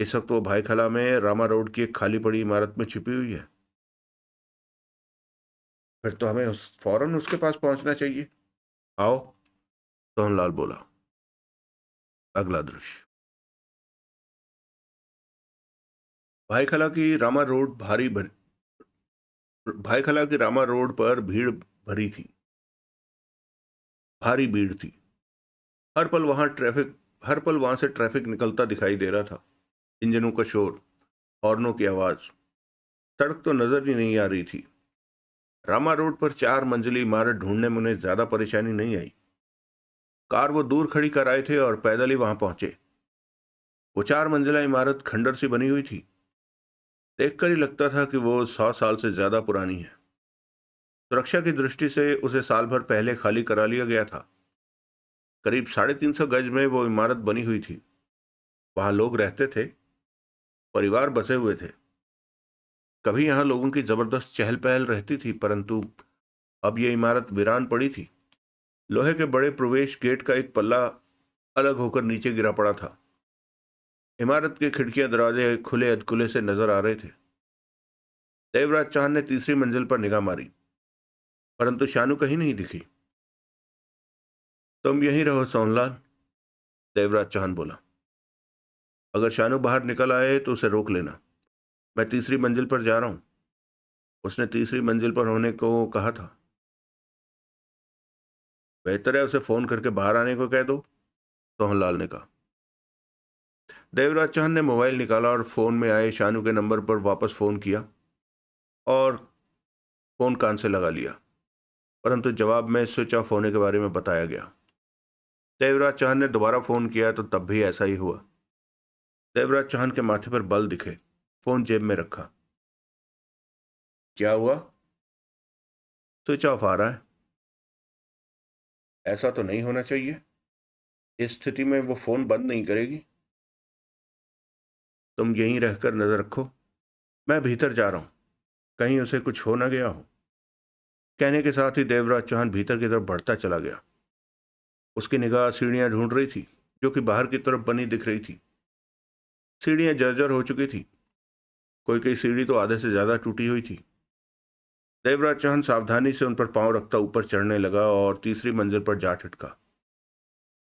इस वक्त वो भाईखला में रामा रोड की एक खाली पड़ी इमारत में छिपी हुई है। फिर तो हमें फौरन उसके पास पहुंचना चाहिए। आओ। सोहनलाल बोला। अगला दृश्य। भाईखला की रामा रोड भाईखला की रामा रोड पर भीड़ भरी थी। भारी भीड़ थी। हर पल वहां ट्रैफिक हर पल वहां से ट्रैफिक निकलता दिखाई दे रहा था। इंजनों का शोर, हॉर्नों की आवाज। सड़क तो नजर ही नहीं आ रही थी। रामा रोड पर 4 मंजिली इमारत ढूंढने में उन्हें ज्यादा परेशानी नहीं आई। कार वो दूर खड़ी कर आए थे और पैदल ही वहां पहुंचे। वो 4 मंजिला इमारत खंडर से बनी हुई थी। देखकर ही लगता था कि वो 100 साल से ज्यादा पुरानी है। सुरक्षा की दृष्टि से उसे साल भर पहले खाली करा लिया गया था। करीब 350 गज में वो इमारत बनी हुई थी। वहां लोग रहते थे। परिवार बसे हुए थे। कभी यहां लोगों की जबरदस्त चहल पहल रहती थी, परंतु अब यह इमारत वीरान पड़ी थी। लोहे के बड़े प्रवेश गेट का एक पल्ला अलग होकर नीचे गिरा पड़ा था। इमारत की खिड़कियां दरवाजे खुले अधकुले से नजर आ रहे थे। देवराज चांद ने तीसरी मंजिल पर निगाह मारी, परंतु शानू कहीं नहीं दिखी। तुम यहीं रहो सोनलाल, देवराज चांद बोला। अगर शानू बाहर निकल आए तो उसे रोक लेना। मैं तीसरी मंजिल पर जा रहा हूं। उसने तीसरी मंजिल पर होने को कहा था। बेहतर है उसे फोन करके बाहर आने को कह दो, सोहनलाल ने कहा। देवराज चांद ने मोबाइल निकाला और फोन में आए शानू के नंबर पर वापस फोन किया और फोन कान से लगा लिया, परंतु जवाब में स्विच ऑफ होने के बारे में बताया गया। देवराज चांद ने दोबारा फोन किया तो तब भी ऐसा ही हुआ। देवराज चांद के माथे पर बल दिखे। फोन जेब में रखा। क्या हुआ? स्विच ऑफ आ रहा है। ऐसा तो नहीं होना चाहिए। इस स्थिति में वो फोन बंद नहीं करेगी। तुम यहीं रहकर नजर रखो। मैं भीतर जा रहा हूं, कहीं उसे कुछ हो ना गया हो। कहने के साथ ही देवराज चौहान भीतर की तरफ बढ़ता चला गया। उसकी निगाह सीढ़ियां ढूंढ रही थी जो कि बाहर की तरफ बनी दिख रही थी। सीढ़ियां जर्जर हो चुकी थी, कोई कई सीढ़ी तो आधे से ज्यादा टूटी हुई थी। देवराज चौहान सावधानी से उन पर पांव रखता ऊपर चढ़ने लगा और तीसरी मंजिल पर जा ठिठका।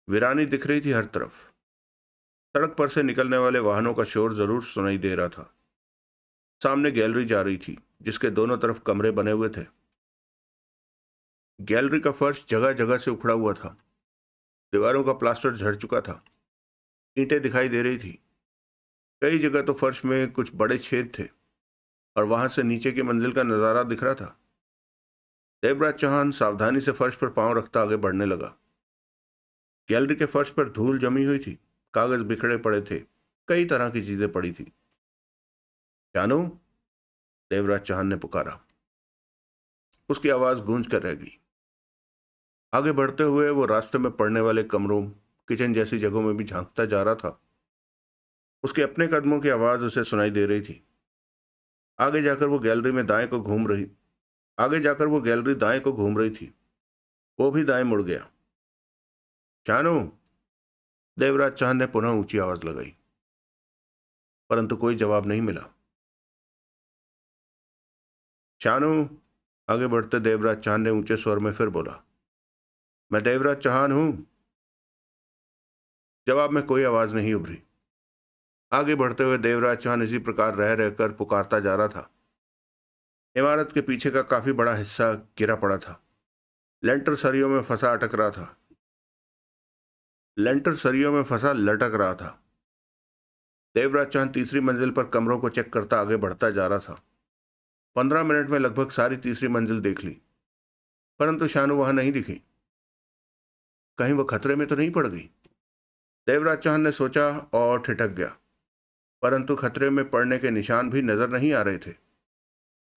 वीरानी दिख रही थी हर तरफ। सड़क पर से निकलने वाले वाहनों का शोर जरूर सुनाई दे रहा था। सामने गैलरी जा रही थी जिसके दोनों तरफ कमरे बने हुए थे। गैलरी का फर्श जगह जगह से उखड़ा हुआ था। दीवारों का प्लास्टर झड़ चुका था। ईंटें दिखाई दे रही थी। कई जगह तो फर्श में कुछ बड़े छेद थे और वहां से नीचे की मंजिल का नजारा दिख रहा था। देवराज चौहान सावधानी से फर्श पर पांव रखता आगे बढ़ने लगा। गैलरी के फर्श पर धूल जमी हुई थी, कागज बिखरे पड़े थे, कई तरह की चीजें पड़ी थी। जानू, देवराज चौहान ने पुकारा। उसकी आवाज गूंज कर रह गई। आगे बढ़ते हुए वो रास्ते में पड़ने वाले कमरों, किचन जैसी जगहों में भी झांकता जा रहा था। उसके अपने कदमों की आवाज उसे सुनाई दे रही थी। आगे जाकर वो गैलरी में दाएं को घूम रही आगे जाकर वो गैलरी दाएं को घूम रही थी। वो भी दाएं मुड़ गया। जानू, देवराज चौहान ने पुनः ऊंची आवाज लगाई, परंतु कोई जवाब नहीं मिला। शानू, आगे बढ़ते देवराज चौहान ने ऊंचे स्वर में फिर बोला, मैं देवराज चौहान हूं। जवाब में कोई आवाज नहीं उभरी। आगे बढ़ते हुए देवराज चौहान इसी प्रकार रह रहकर पुकारता जा रहा था। इमारत के पीछे का काफी बड़ा हिस्सा गिरा पड़ा था। लेंटर सरियों में फंसा अटक रहा था लेंटर सरियों में फंसा लटक रहा था। देवराज चौहान तीसरी मंजिल पर कमरों को चेक करता आगे बढ़ता जा रहा था। 15 मिनट में लगभग सारी तीसरी मंजिल देख ली, परंतु शानू वहां नहीं दिखी। कहीं वो खतरे में तो नहीं पड़ गई? देवराज चौहान ने सोचा और ठिठक गया, परंतु खतरे में पड़ने के निशान भी नजर नहीं आ रहे थे।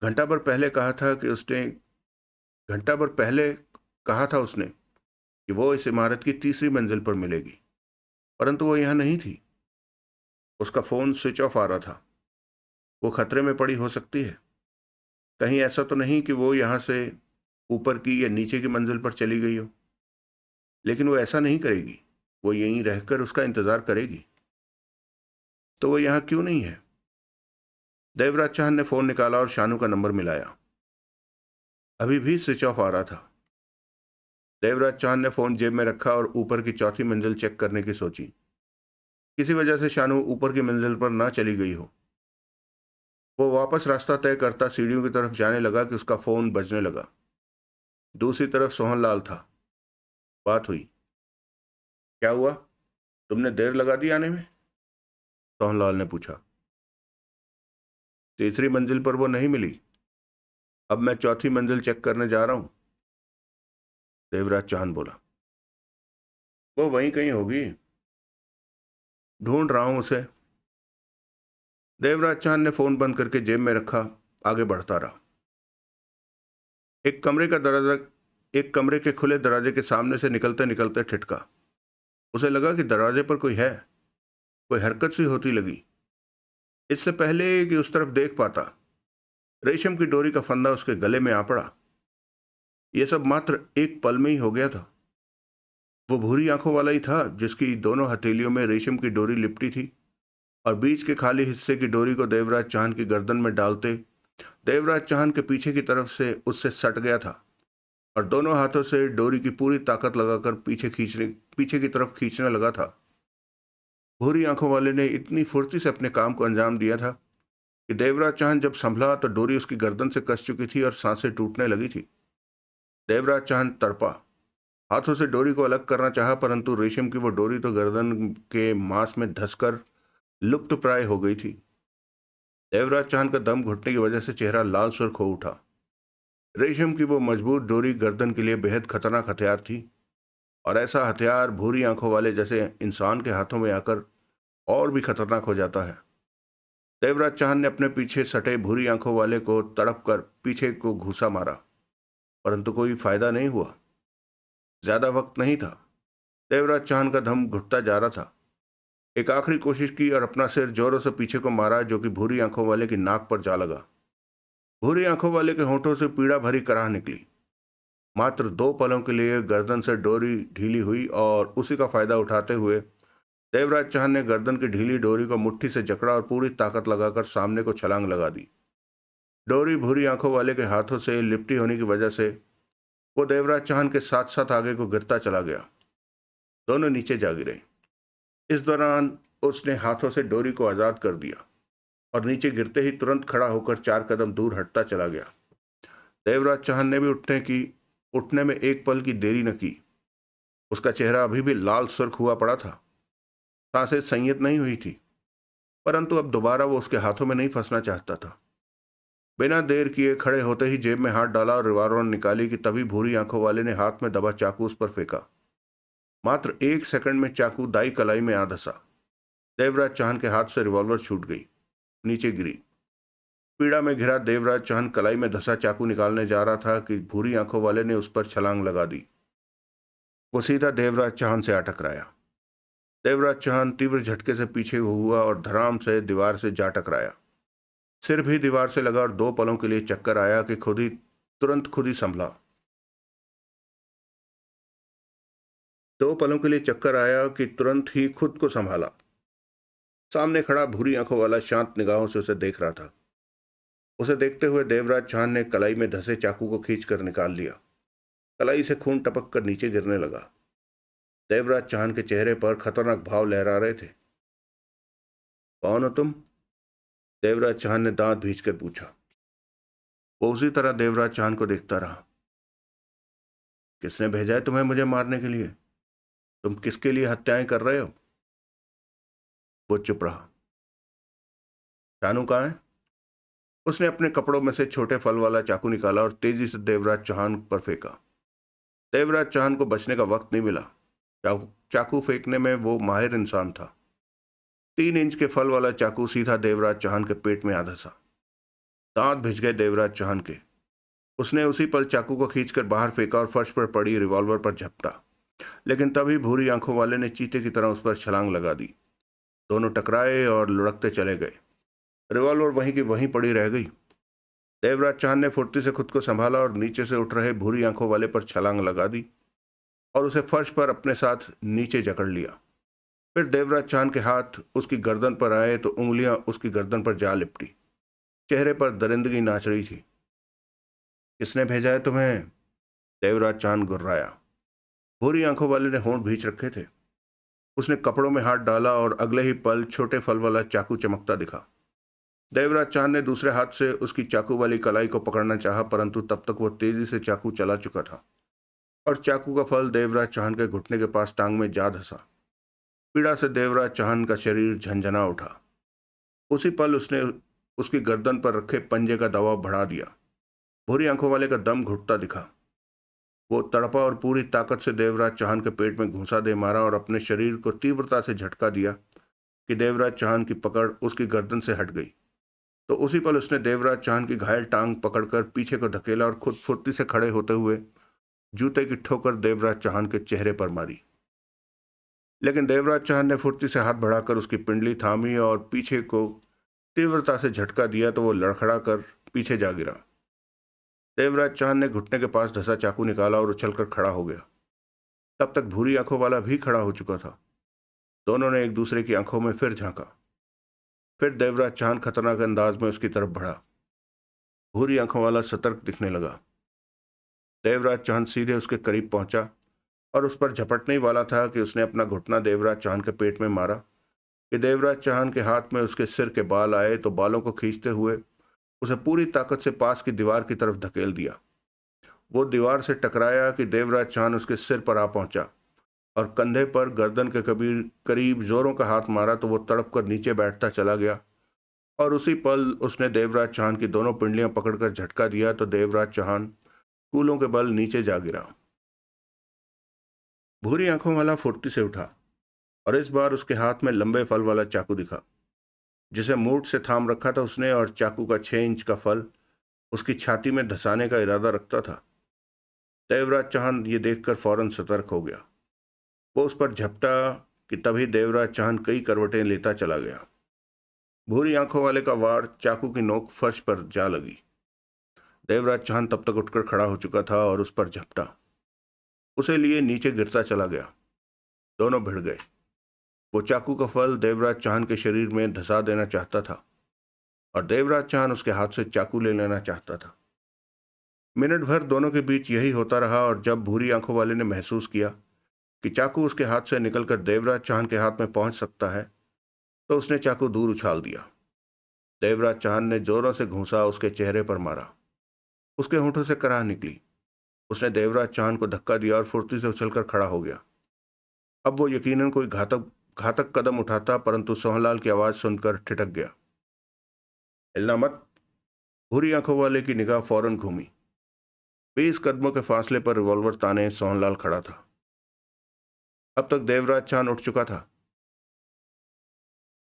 घंटा भर पहले कहा था उसने कि वो इस इमारत की तीसरी मंजिल पर मिलेगी, परंतु वो यहां नहीं थी। उसका फोन स्विच ऑफ आ रहा था। वो खतरे में पड़ी हो सकती है। कहीं ऐसा तो नहीं कि वो यहां से ऊपर की या नीचे की मंजिल पर चली गई हो। लेकिन वो ऐसा नहीं करेगी। वो यहीं रहकर उसका इंतजार करेगी। तो वो यहां क्यों नहीं है? देवराज चौहान ने फोन निकाला और शानू का नंबर मिलाया। अभी भी स्विच ऑफ आ रहा था। देवराज चौहान ने फोन जेब में रखा और ऊपर की चौथी मंजिल चेक करने की सोची। किसी वजह से शानू ऊपर की मंजिल पर ना चली गई हो। वो वापस रास्ता तय करता सीढ़ियों की तरफ जाने लगा कि उसका फोन बजने लगा। दूसरी तरफ सोहनलाल था। बात हुई। क्या हुआ? तुमने देर लगा दी आने में? सोहनलाल ने पूछा। तीसरी मंजिल पर वो नहीं मिली। अब मैं चौथी मंजिल चेक करने जा रहा हूं। देवराज चौहान बोला। वो वहीं कहीं होगी। ढूंढ रहा हूं उसे। देवराज चौहान ने फोन बंद करके जेब में रखा, आगे बढ़ता रहा। एक कमरे का दरवाजा एक कमरे के खुले दरवाजे के सामने से निकलते निकलते ठिठका। उसे लगा कि दरवाजे पर कोई है। कोई हरकत सी होती लगी। इससे पहले कि उस तरफ देख पाता, रेशम की डोरी का फंदा उसके गले में आ पड़ा। यह सब मात्र एक पल में ही हो गया था। वो भूरी आंखों वाला ही था जिसकी दोनों हथेलियों में रेशम की डोरी लिपटी थी और बीच के खाली हिस्से की डोरी को देवराज चौहान की गर्दन में डालते देवराज चौहान के पीछे की तरफ से उससे सट गया था और दोनों हाथों से डोरी की पूरी ताकत लगाकर पीछे की तरफ खींचने लगा था। भूरी आंखों वाले ने इतनी फुर्ती से अपने काम को अंजाम दिया था कि देवराज चौहान जब संभला तो डोरी उसकी गर्दन से कस चुकी थी और सांसें टूटने लगी थी। देवराज चौहान तड़पा, हाथों से डोरी को अलग करना चाहा, परंतु रेशम की वो डोरी तो गर्दन के मांस में धंसकर लुप्त प्राय हो गई थी। देवराज चौहान का दम घुटने की वजह से चेहरा लाल सुर्ख हो उठा। रेशम की वो मजबूत डोरी गर्दन के लिए बेहद खतरनाक हथियार थी और ऐसा हथियार भूरी आंखों वाले जैसे इंसान के हाथों में आकर और भी खतरनाक हो जाता है। देवराज चौहान ने अपने पीछे सटे भूरी आंखों वाले को तड़प कर पीछे को घूसा मारा, परंतु कोई फायदा नहीं हुआ। ज्यादा वक्त नहीं था। देवराज चौहान का दम घुटता जा रहा था। एक आखिरी कोशिश की और अपना सिर जोरों से पीछे को मारा, जो कि भूरी आंखों वाले की नाक पर जा लगा। भूरी आंखों वाले के होंठों से पीड़ा भरी कराह निकली। मात्र 2 पलों के लिए गर्दन से डोरी ढीली हुई और उसी का फायदा उठाते हुए देवराज चौहान ने गर्दन की ढीली डोरी को मुट्ठी से जकड़ा और पूरी ताकत लगाकर सामने को छलांग लगा दी। डोरी भूरी आंखों वाले के हाथों से लिपटी होने की वजह से वो देवराज चौहान के साथ साथ आगे को गिरता चला गया। दोनों नीचे जा गिरे। इस दौरान उसने हाथों से डोरी को आजाद कर दिया और नीचे गिरते ही तुरंत खड़ा होकर 4 कदम दूर हटता चला गया। देवराज चौहान ने भी उठने में एक पल की देरी न की। उसका चेहरा अभी भी लाल सुर्ख हुआ पड़ा था, सांसें संयत नहीं हुई थी, परंतु अब दोबारा वो उसके हाथों में नहीं फंसना चाहता था। बिना देर किए खड़े होते ही जेब में हाथ डाला और रिवॉल्वर निकाली कि तभी भूरी आंखों वाले ने हाथ में दबा चाकू उस पर फेंका। मात्र 1 सेकंड में चाकू दाई कलाई में आ धंसा। देवराज चौहान के हाथ से रिवॉल्वर छूट गई, नीचे गिरी। पीड़ा में घिरा देवराज चौहान कलाई में धंसा चाकू निकालने जा रहा था कि भूरी आंखों वाले ने उस पर छलांग लगा दी। वो सीधा देवराज चौहान से आ टकराया। देवराज चौहान तीव्र झटके से पीछे हुआ और धड़ाम से दीवार से जा टकराया। सिर भी दीवार से लगा और 2 पलों के लिए चक्कर आया कि तुरंत खुद ही संभला। 2 पलों के लिए चक्कर आया कि तुरंत ही खुद को संभाला। सामने खड़ा भूरी आंखों वाला शांत निगाहों से उसे देख रहा था। उसे देखते हुए देवराज चौहान ने कलाई में धंसे चाकू को खींचकर निकाल लिया। कलाई से खून टपक कर नीचे गिरने लगा। देवराज चौहान के चेहरे पर खतरनाक भाव लहरा रहे थे। कौन हो तुम? देवराज चौहान ने दांत भींचकर पूछा। वो उसी तरह देवराज चौहान को देखता रहा। किसने भेजा है तुम्हें मुझे मारने के लिए? तुम किसके लिए हत्याएं कर रहे हो? वो चुप रहा। शानू कहाँ है? उसने अपने कपड़ों में से छोटे फल वाला चाकू निकाला और तेजी से देवराज चौहान पर फेंका। देवराज चौहान को बचने का वक्त नहीं मिला। चाकू फेंकने में वो माहिर इंसान था। 3 इंच के फल वाला चाकू सीधा देवराज चौहान के पेट में आ धंसा। दांत भिज गए देवराज चौहान के। उसने उसी पल चाकू को खींचकर बाहर फेंका और फर्श पर पड़ी रिवॉल्वर पर झपटा, लेकिन तभी भूरी आंखों वाले ने चीते की तरह उस पर छलांग लगा दी। दोनों टकराए और लुढ़कते चले गए। रिवॉल्वर वहीं की वहीं पड़ी रह गई। देवराज चौहान ने फुर्ती से खुद को संभाला और नीचे से उठ रहे भूरी आंखों वाले पर छलांग लगा दी और उसे फर्श पर अपने साथ नीचे जकड़ लिया। फिर देवराज चौहान के हाथ उसकी गर्दन पर आए तो उंगलियां उसकी गर्दन पर जा लिपटी। चेहरे पर दरिंदगी नाच रही थी। किसने भेजा है तुम्हें? देवराज चौहान गुर्राया। भूरी आंखों वाले ने होंठ भींच रखे थे। उसने कपड़ों में हाथ डाला और अगले ही पल छोटे फल वाला चाकू चमकता दिखा। देवराज चौहान ने दूसरे हाथ से उसकी चाकू वाली कलाई को पकड़ना चाहा, परंतु तब तक वो तेजी से चाकू चला चुका था और चाकू का फल देवराज चौहान के घुटने के पास टांग में जा धंसा। पीड़ा से देवराज चौहान का शरीर झंझना उठा। उसी पल उसने उसकी गर्दन पर रखे पंजे का दबाव बढ़ा दिया। भूरी आंखों वाले का दम घुटता दिखा। वो तड़पा और पूरी ताकत से देवराज चौहान के पेट में घूंसा दे मारा और अपने शरीर को तीव्रता से झटका दिया कि देवराज चौहान की पकड़ उसकी गर्दन से हट गई। तो उसी पल उसने देवराज चौहान की घायल टांग पकड़कर पीछे को धकेला और खुद फुर्ती से खड़े होते हुए जूते की ठोकर देवराज चौहान के चेहरे पर मारी। लेकिन देवराज चौहान ने फुर्ती से हाथ बढ़ाकर उसकी पिंडली थामी और पीछे को तीव्रता से झटका दिया तो वो लड़खड़ा कर पीछे जा गिरा। देवराज चौहान ने घुटने के पास धंसा चाकू निकाला और उछलकर खड़ा हो गया। तब तक भूरी आंखों वाला भी खड़ा हो चुका था। दोनों ने एक दूसरे की आंखों में फिर झांका। फिर देवराज चौहान खतरनाक अंदाज में उसकी तरफ बढ़ा। भूरी आंखों वाला सतर्क दिखने लगा। देवराज चौहान सीधे उसके करीब पहुंचा और उस पर झपटने ही वाला था कि उसने अपना घुटना देवराज चौहान के पेट में मारा कि देवराज चौहान के हाथ में उसके सिर के बाल आए तो बालों को खींचते हुए उसे पूरी ताकत से पास की दीवार की तरफ धकेल दिया। वो दीवार से टकराया कि देवराज चौहान उसके सिर पर आ पहुंचा और कंधे पर गर्दन के करीब जोरों का हाथ मारा तो वो तड़प कर नीचे बैठता चला गया और उसी पल उसने देवराज चौहान की दोनों पिंडलियां पकड़कर झटका दिया तो देवराज चौहान कूलों के बल नीचे जा गिरा। भूरी आंखों वाला फुर्ती से उठा और इस बार उसके हाथ में लंबे फल वाला चाकू दिखा जिसे मूठ से थाम रखा था उसने, और चाकू का 6 इंच का फल उसकी छाती में धंसाने का इरादा रखता था। देवराज चौहान ये देखकर फौरन सतर्क हो गया। वो उस पर झपटा कि तभी देवराज चौहान कई करवटें लेता चला गया। भूरी आंखों वाले का वार चाकू की नोक फर्श पर जा लगी। देवराज चांद तब तक उठकर खड़ा हो चुका था और उस पर झपटा, उसे लिए नीचे गिरता चला गया। दोनों भिड़ गए। वो चाकू का फल देवराज चांद के शरीर में धंसा देना चाहता था और देवराज चांद उसके हाथ से चाकू ले लेना चाहता था। मिनट भर दोनों के बीच यही होता रहा और जब भूरी आंखों वाले ने महसूस किया कि चाकू उसके हाथ से निकलकर देवराज चांद के हाथ में पहुंच सकता है, तो उसने चाकू दूर उछाल दिया। देवराज चांद ने जोरों से घूंसा उसके चेहरे पर मारा। उसके होंठों से कराह निकली। उसने देवराज चांद को धक्का दिया और फुर्ती से उछलकर खड़ा हो गया। अब वो यकीनन कोई घातक घातक कदम उठाता, परंतु सोहनलाल की आवाज सुनकर ठिठक गया। हिलना मत। भूरी आंखों वाले की निगाह फौरन घूमी। 20 कदमों के फासले पर रिवॉल्वर ताने सोहनलाल खड़ा था। अब तक देवराज चांद उठ चुका था।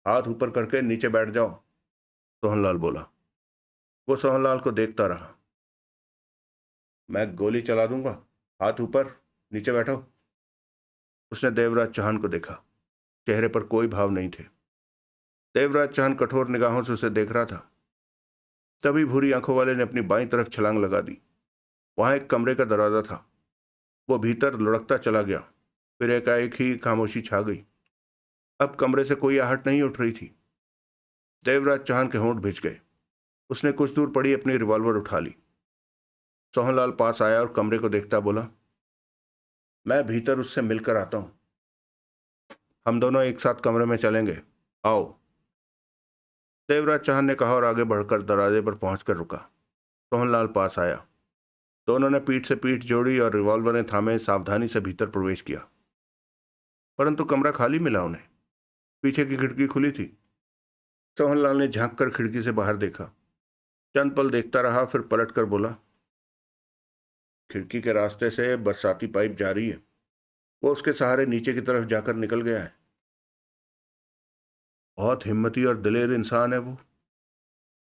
हाथ ऊपर करके नीचे बैठ जाओ, सोहनलाल बोला। वो सोहनलाल को देखता रहा। मैं गोली चला दूंगा, हाथ ऊपर, नीचे बैठो। उसने देवराज चांद को देखा। चेहरे पर कोई भाव नहीं थे। देवराज चांद कठोर निगाहों से उसे देख रहा था। तभी भूरी आंखों वाले ने अपनी बाईं तरफ छलांग लगा दी। वहां एक कमरे का दरवाजा था। वो भीतर लुढ़कता चला गया। फिर एकाएक ही खामोशी छा गई। अब कमरे से कोई आहट नहीं उठ रही थी। देवराज चांद के होंठ भिज गए। उसने कुछ दूर पड़ी अपनी रिवॉल्वर उठा ली। सोहनलाल पास आया और कमरे को देखता बोला, मैं भीतर उससे मिलकर आता हूं। हम दोनों एक साथ कमरे में चलेंगे, आओ। देवराज चांद ने कहा और आगे बढ़कर दरवाजे पर पहुंचकर रुका। सोहनलाल पास आया। दोनों ने पीठ से पीठ जोड़ी और रिवॉल्वरें थामे सावधानी से भीतर प्रवेश किया। परंतु कमरा खाली मिला उन्हें। पीछे की खिड़की खुली थी। सोहनलाल ने झांक कर खिड़की से बाहर देखा। चंद पल देखता रहा, फिर पलट कर बोला, खिड़की के रास्ते से बरसाती पाइप जा रही है। वो उसके सहारे नीचे की तरफ जाकर निकल गया है। बहुत हिम्मती और दिलेर इंसान है वो।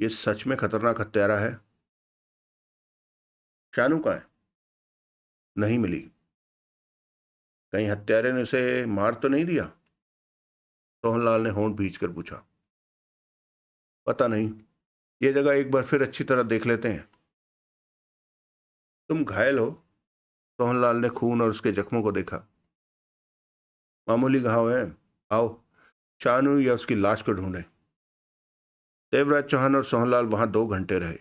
ये सच में खतरनाक हत्यारा है। शानू कहाँ है? नहीं मिली। कहीं हत्यारे ने उसे मार तो नहीं दिया? सोहनलाल ने होंठ भींच कर पूछा। पता नहीं। ये जगह एक बार फिर अच्छी तरह देख लेते हैं। तुम घायल हो? सोहनलाल ने खून और उसके जख्मों को देखा। मामूली घाव है। आओ, शानू या उसकी लाश को ढूंढें। देवराज चौहान और सोहनलाल वहां 2 घंटे रहे।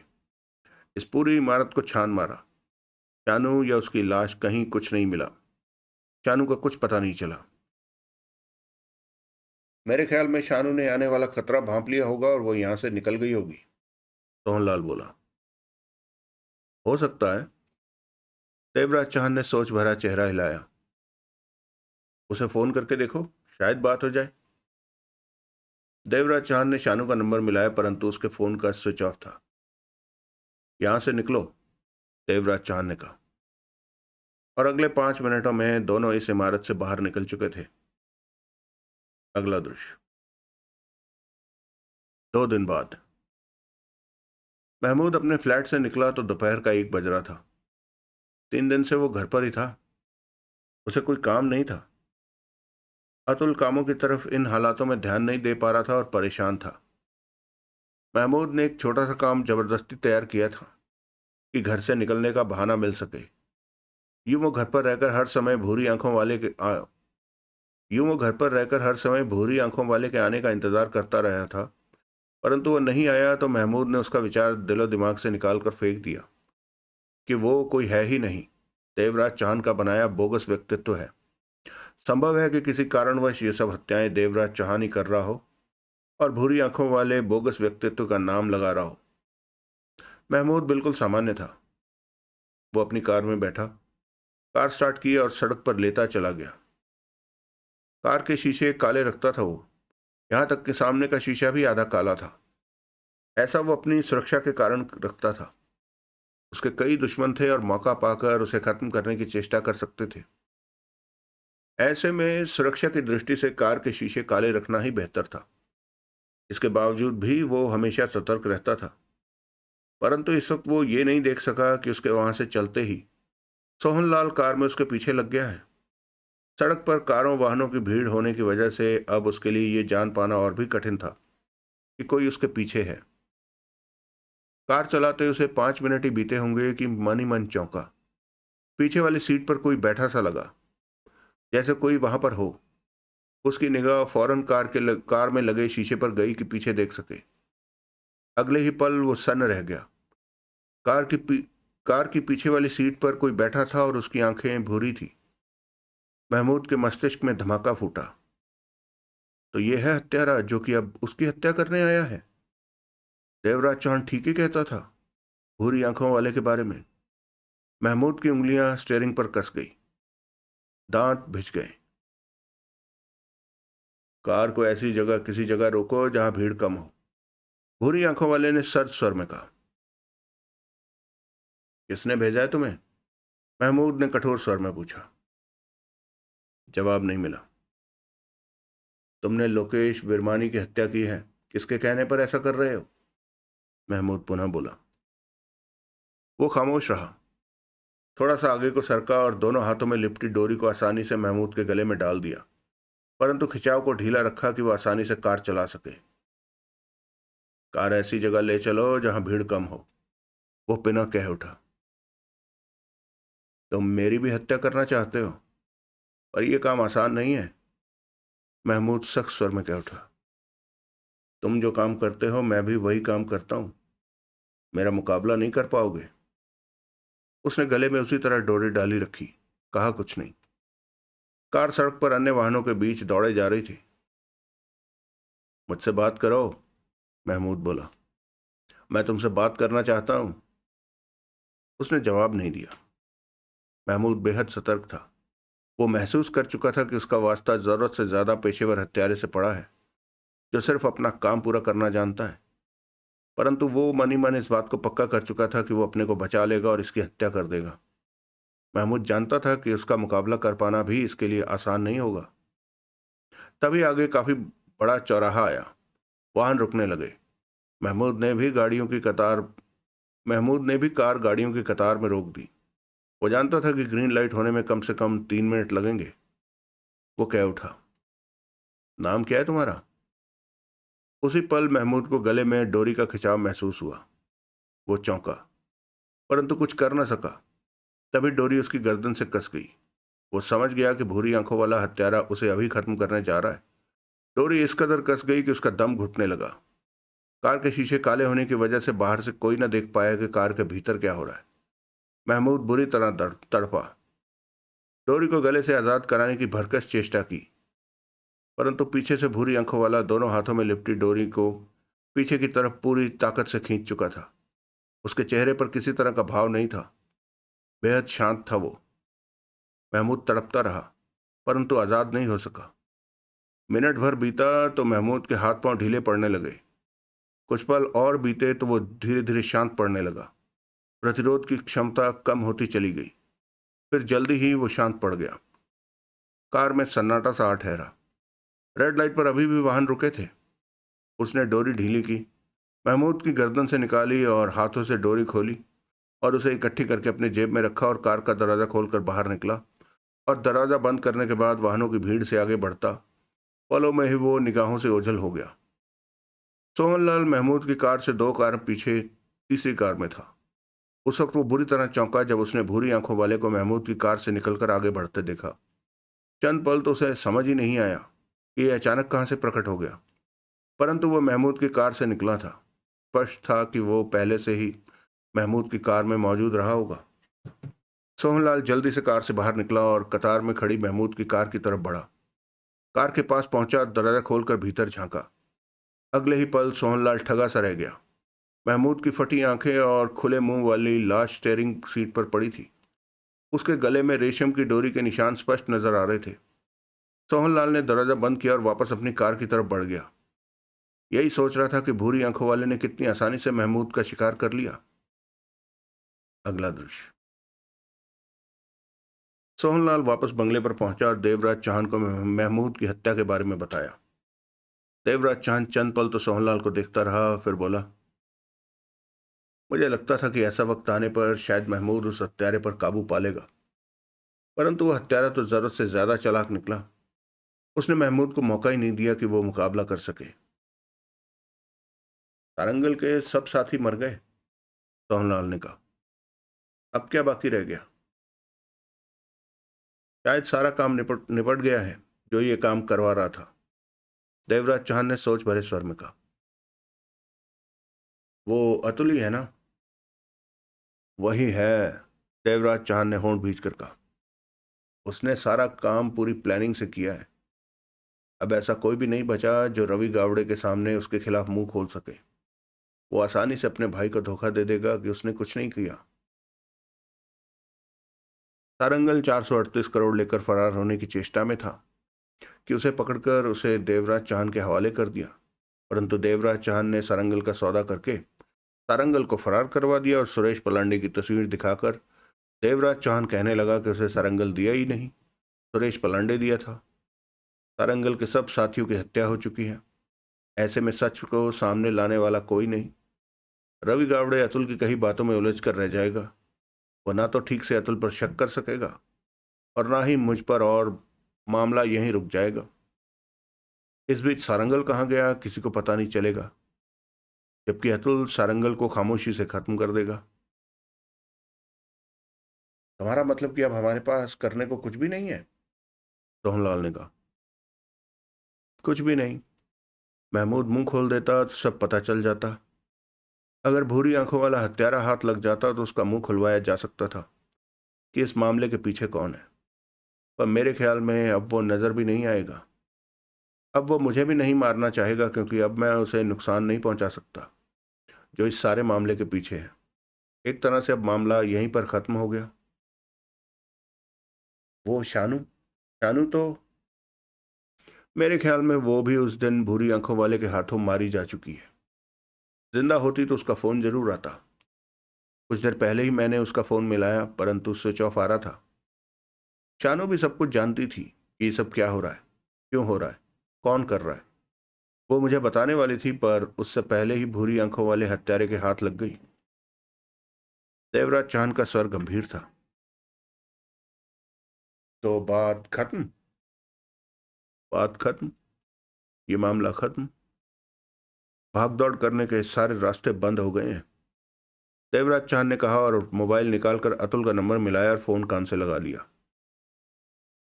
इस पूरी इमारत को छान मारा। शानू या उसकी लाश कहीं कुछ नहीं मिला। शानू का कुछ पता नहीं चला। मेरे ख्याल में शानू ने आने वाला खतरा भांप लिया होगा और वो यहां से निकल गई होगी, सोहनलाल बोला। हो सकता है। देवराज चौहान ने सोच भरा चेहरा हिलाया। उसे फोन करके देखो, शायद बात हो जाए। देवराज चौहान ने शानू का नंबर मिलाया, परंतु उसके फोन का स्विच ऑफ था। यहां से निकलो, देवराज चौहान ने कहा। और अगले 5 मिनटों में दोनों इस इमारत से बाहर निकल चुके थे। अगला दृश्य। 2 दिन बाद महमूद अपने फ्लैट से निकला तो दोपहर का 1 बज रहा था। 3 दिन से वो घर पर ही था। उसे कोई काम नहीं था। अतुल कामों की तरफ इन हालातों में ध्यान नहीं दे पा रहा था और परेशान था। महमूद ने एक छोटा सा काम जबरदस्ती तैयार किया था कि घर से निकलने का बहाना मिल सके। यूं वो घर पर रहकर हर समय भूरी आंखों वाले के यूं वो घर पर रहकर हर समय भूरी आंखों वाले के आने का इंतजार करता रहा था। परंतु वह नहीं आया तो महमूद ने उसका विचार दिलो दिमाग से निकाल कर फेंक दिया कि वो कोई है ही नहीं, देवराज चांद का बनाया बोगस व्यक्तित्व है। संभव है कि किसी कारणवश ये सब हत्याएं देवराज चौहान ही कर रहा हो और भूरी आंखों वाले बोगस व्यक्तित्व का नाम लगा रहा हो। महमूद बिल्कुल सामान्य था। वो अपनी कार में बैठा, कार स्टार्ट की और सड़क पर लेता चला गया। कार के शीशे काले रखता था वो, यहां तक कि सामने का शीशा भी आधा काला था। ऐसा वो अपनी सुरक्षा के कारण रखता था। उसके कई दुश्मन थे और मौका पाकर उसे खत्म करने की चेष्टा कर सकते थे। ऐसे में सुरक्षा की दृष्टि से कार के शीशे काले रखना ही बेहतर था। इसके बावजूद भी वो हमेशा सतर्क रहता था। परंतु इस वक्त वो ये नहीं देख सका कि उसके वहां से चलते ही सोहनलाल कार में उसके पीछे लग गया है। सड़क पर कारों वाहनों की भीड़ होने की वजह से अब उसके लिए ये जान पाना और भी कठिन था कि कोई उसके पीछे है। कार चलाते उसे 5 मिनट ही बीते होंगे कि मन ही मन चौंका। पीछे वाली सीट पर कोई बैठा सा लगा, जैसे कोई वहां पर हो। उसकी निगाह फौरन कार में लगे शीशे पर गई कि पीछे देख सके। अगले ही पल वो सन्न रह गया। कार की पी, कार की पीछे वाली सीट पर कोई बैठा था और उसकी आंखें भूरी थी। महमूद के मस्तिष्क में धमाका फूटा। तो ये है हत्यारा जो कि अब उसकी हत्या करने आया है। देवराज चौहान ठीक ही कहता था भूरी आंखों वाले के बारे में। महमूद की उंगलियां स्टीयरिंग पर कस गई, दांत भिज गए। कार को ऐसी जगह किसी जगह रोको जहां भीड़ कम हो, भूरी आंखों वाले ने सर्द स्वर में कहा। किसने भेजा है तुम्हें? महमूद ने कठोर स्वर में पूछा। जवाब नहीं मिला। तुमने लोकेश विरमानी की हत्या की है, किसके कहने पर ऐसा कर रहे हो? महमूद पुनः बोला। वो खामोश रहा। थोड़ा सा आगे को सरका और दोनों हाथों में लिपटी डोरी को आसानी से महमूद के गले में डाल दिया, परंतु खिंचाव को ढीला रखा कि वह आसानी से कार चला सके। कार ऐसी जगह ले चलो जहां भीड़ कम हो, वो पिना कह उठा। तुम मेरी भी हत्या करना चाहते हो, पर यह काम आसान नहीं है। महमूद सख्त स्वर में कह उठा। तुम जो काम करते हो मैं भी वही काम करता हूं, मेरा मुकाबला नहीं कर पाओगे। उसने गले में उसी तरह डोरी डाली रखी, कहा कुछ नहीं। कार सड़क पर अन्य वाहनों के बीच दौड़े जा रही थी। मुझसे बात करो, महमूद बोला। मैं तुमसे बात करना चाहता हूं। उसने जवाब नहीं दिया। महमूद बेहद सतर्क था। वो महसूस कर चुका था कि उसका वास्ता जरूरत से ज्यादा पेशेवर हत्यारे से पड़ा है, जो सिर्फ अपना काम पूरा करना जानता है। परंतु वो मन ही मन इस बात को पक्का कर चुका था कि वो अपने को बचा लेगा और इसकी हत्या कर देगा। महमूद जानता था कि उसका मुकाबला कर पाना भी इसके लिए आसान नहीं होगा। तभी आगे काफी बड़ा चौराहा आया। वाहन रुकने लगे। महमूद ने भी गाड़ियों की कतार महमूद ने भी कार गाड़ियों की कतार में रोक दी। वो जानता था कि ग्रीन लाइट होने में कम से कम 3 मिनट लगेंगे। वो कह उठा, नाम क्या है तुम्हारा? उसी पल महमूद को गले में डोरी का खिंचाव महसूस हुआ। वो चौंका, परंतु कुछ कर न सका। तभी डोरी उसकी गर्दन से कस गई। वो समझ गया कि भूरी आंखों वाला हत्यारा उसे अभी खत्म करने जा रहा है। डोरी इस कदर कस गई कि उसका दम घुटने लगा। कार के शीशे काले होने की वजह से बाहर से कोई न देख पाया कि कार के भीतर क्या हो रहा है। महमूद बुरी तरह तड़पा। डोरी को गले से आजाद कराने की भरकस चेष्टा की, परंतु पीछे से भूरी आंखों वाला दोनों हाथों में लिपटी डोरी को पीछे की तरफ पूरी ताकत से खींच चुका था। उसके चेहरे पर किसी तरह का भाव नहीं था। बेहद शांत था वो। महमूद तड़पता रहा, परंतु आजाद नहीं हो सका। मिनट भर बीता तो महमूद के हाथ पांव ढीले पड़ने लगे। कुछ पल और बीते तो वो धीरे धीरे शांत पड़ने लगा। प्रतिरोध की क्षमता कम होती चली गई। फिर जल्दी ही वो शांत पड़ गया। कार में सन्नाटा सा आ ठहरा। रेड लाइट पर अभी भी वाहन रुके थे। उसने डोरी ढीली की, महमूद की गर्दन से निकाली और हाथों से डोरी खोली और उसे इकट्ठी करके अपनी जेब में रखा और कार का दरवाजा खोलकर बाहर निकला। और दरवाजा बंद करने के बाद वाहनों की भीड़ से आगे बढ़ता पलों में ही वो निगाहों से ओझल हो गया। सोहनलाल महमूद की कार से 2 कार पीछे तीसरी कार में था। उस वक्त वो बुरी तरह चौंका जब उसने भूरी आंखों वाले को महमूद की कार से निकलकर आगे बढ़ते देखा। चंद पल तो उसे समझ ही नहीं आया कि ये अचानक कहां से प्रकट हो गया, परंतु वह महमूद की कार से निकला था। स्पष्ट था कि वो पहले से ही महमूद की कार में मौजूद रहा होगा। सोहनलाल जल्दी से कार से बाहर निकला और कतार में खड़ी महमूद की कार की तरफ बढ़ा। कार के पास पहुंचा और दरवाजा खोलकर भीतर झांका। अगले ही पल सोहनलाल ठगा सा रह गया। महमूद की फटी आंखें और खुले मुंह वाली लाश स्टीयरिंग सीट पर पड़ी थी। उसके गले में रेशम की डोरी के निशान स्पष्ट नजर आ रहे थे। सोहनलाल ने दरवाजा बंद किया और वापस अपनी कार की तरफ बढ़ गया। यही सोच रहा था कि भूरी आंखों वाले ने कितनी आसानी से महमूद का शिकार कर लिया। अगला दृश्य। सोहनलाल वापस बंगले पर पहुंचा और देवराज चौहान को महमूद की हत्या के बारे में बताया। देवराज चौहान चंद पल तो सोहनलाल को देखता रहा, फिर बोला, मुझे लगता था कि ऐसा वक्त आने पर शायद महमूद उस हत्यारे पर काबू पा लेगा, परंतु वह हत्यारा तो जरूरत से ज्यादा चालाक निकला। उसने महमूद को मौका ही नहीं दिया कि वो मुकाबला कर सके। तारंगल के सब साथी मर गए, सोहनलाल ने कहा। अब क्या बाकी रह गया? शायद सारा काम निपट निपट गया है जो ये काम करवा रहा था, देवराज चौहान ने सोच भरे स्वर में कहा। वो अतुल ही है ना? वही है, देवराज चौहान ने होंठ भींच कर कहा। उसने सारा काम पूरी प्लानिंग से किया है। अब ऐसा कोई भी नहीं बचा जो रवि गावड़े के सामने उसके खिलाफ मुंह खोल सके। वो आसानी से अपने भाई को धोखा दे देगा कि उसने कुछ नहीं किया। सारंगल 438 करोड़ लेकर फरार होने की चेष्टा में था कि उसे पकड़कर उसे देवराज चौहान के हवाले कर दिया, परंतु देवराज चौहान ने सारंगल का सौदा करके सारंगल को फरार करवा दिया और सुरेश पलांडे की तस्वीर दिखाकर देवराज चौहान कहने लगा कि उसे सारंगल दिया ही नहीं, सुरेश पलांडे दिया था। सारंगल के सब साथियों की हत्या हो चुकी है। ऐसे में सच को सामने लाने वाला कोई नहीं। रवि गावड़े अतुल की कही बातों में उलझ कर रह जाएगा। वह ना तो ठीक से अतुल पर शक कर सकेगा और ना ही मुझ पर, और मामला यहीं रुक जाएगा। इस बीच सारंगल कहाँ गया किसी को पता नहीं चलेगा, जबकि अतुल सारंगल को खामोशी से खत्म कर देगा। तुम्हारा मतलब कि अब हमारे पास करने को कुछ भी नहीं है? सोहनलाल ने कहा। कुछ भी नहीं। महमूद मुंह खोल देता तो सब पता चल जाता। अगर भूरी आंखों वाला हत्यारा हाथ लग जाता तो उसका मुंह खुलवाया जा सकता था कि इस मामले के पीछे कौन है, पर मेरे ख्याल में अब वो नजर भी नहीं आएगा। अब वो मुझे भी नहीं मारना चाहेगा क्योंकि अब मैं उसे नुकसान नहीं पहुंचा सकता जो इस सारे मामले के पीछे है। एक तरह से अब मामला यहीं पर खत्म हो गया। वो शानू, शानू तो मेरे ख्याल में वो भी उस दिन भूरी आंखों वाले के हाथों मारी जा चुकी है। जिंदा होती तो उसका फोन जरूर आता। कुछ देर पहले ही मैंने उसका फोन मिलाया परंतु स्विच ऑफ आ रहा था। शानू भी सब कुछ जानती थी कि ये सब क्या हो रहा है, क्यों हो रहा है, कौन कर रहा है। वो मुझे बताने वाली थी पर उससे पहले ही भूरी आंखों वाले हत्यारे के हाथ लग गई। देवराज चौहान का स्वर गंभीर था। तो बात खत्म? बात खत्म, ये मामला खत्म। भाग दौड़ करने के सारे रास्ते बंद हो गए हैं, देवराज चौहान ने कहा और मोबाइल निकालकर अतुल का नंबर मिलाया और फोन कान से लगा लिया।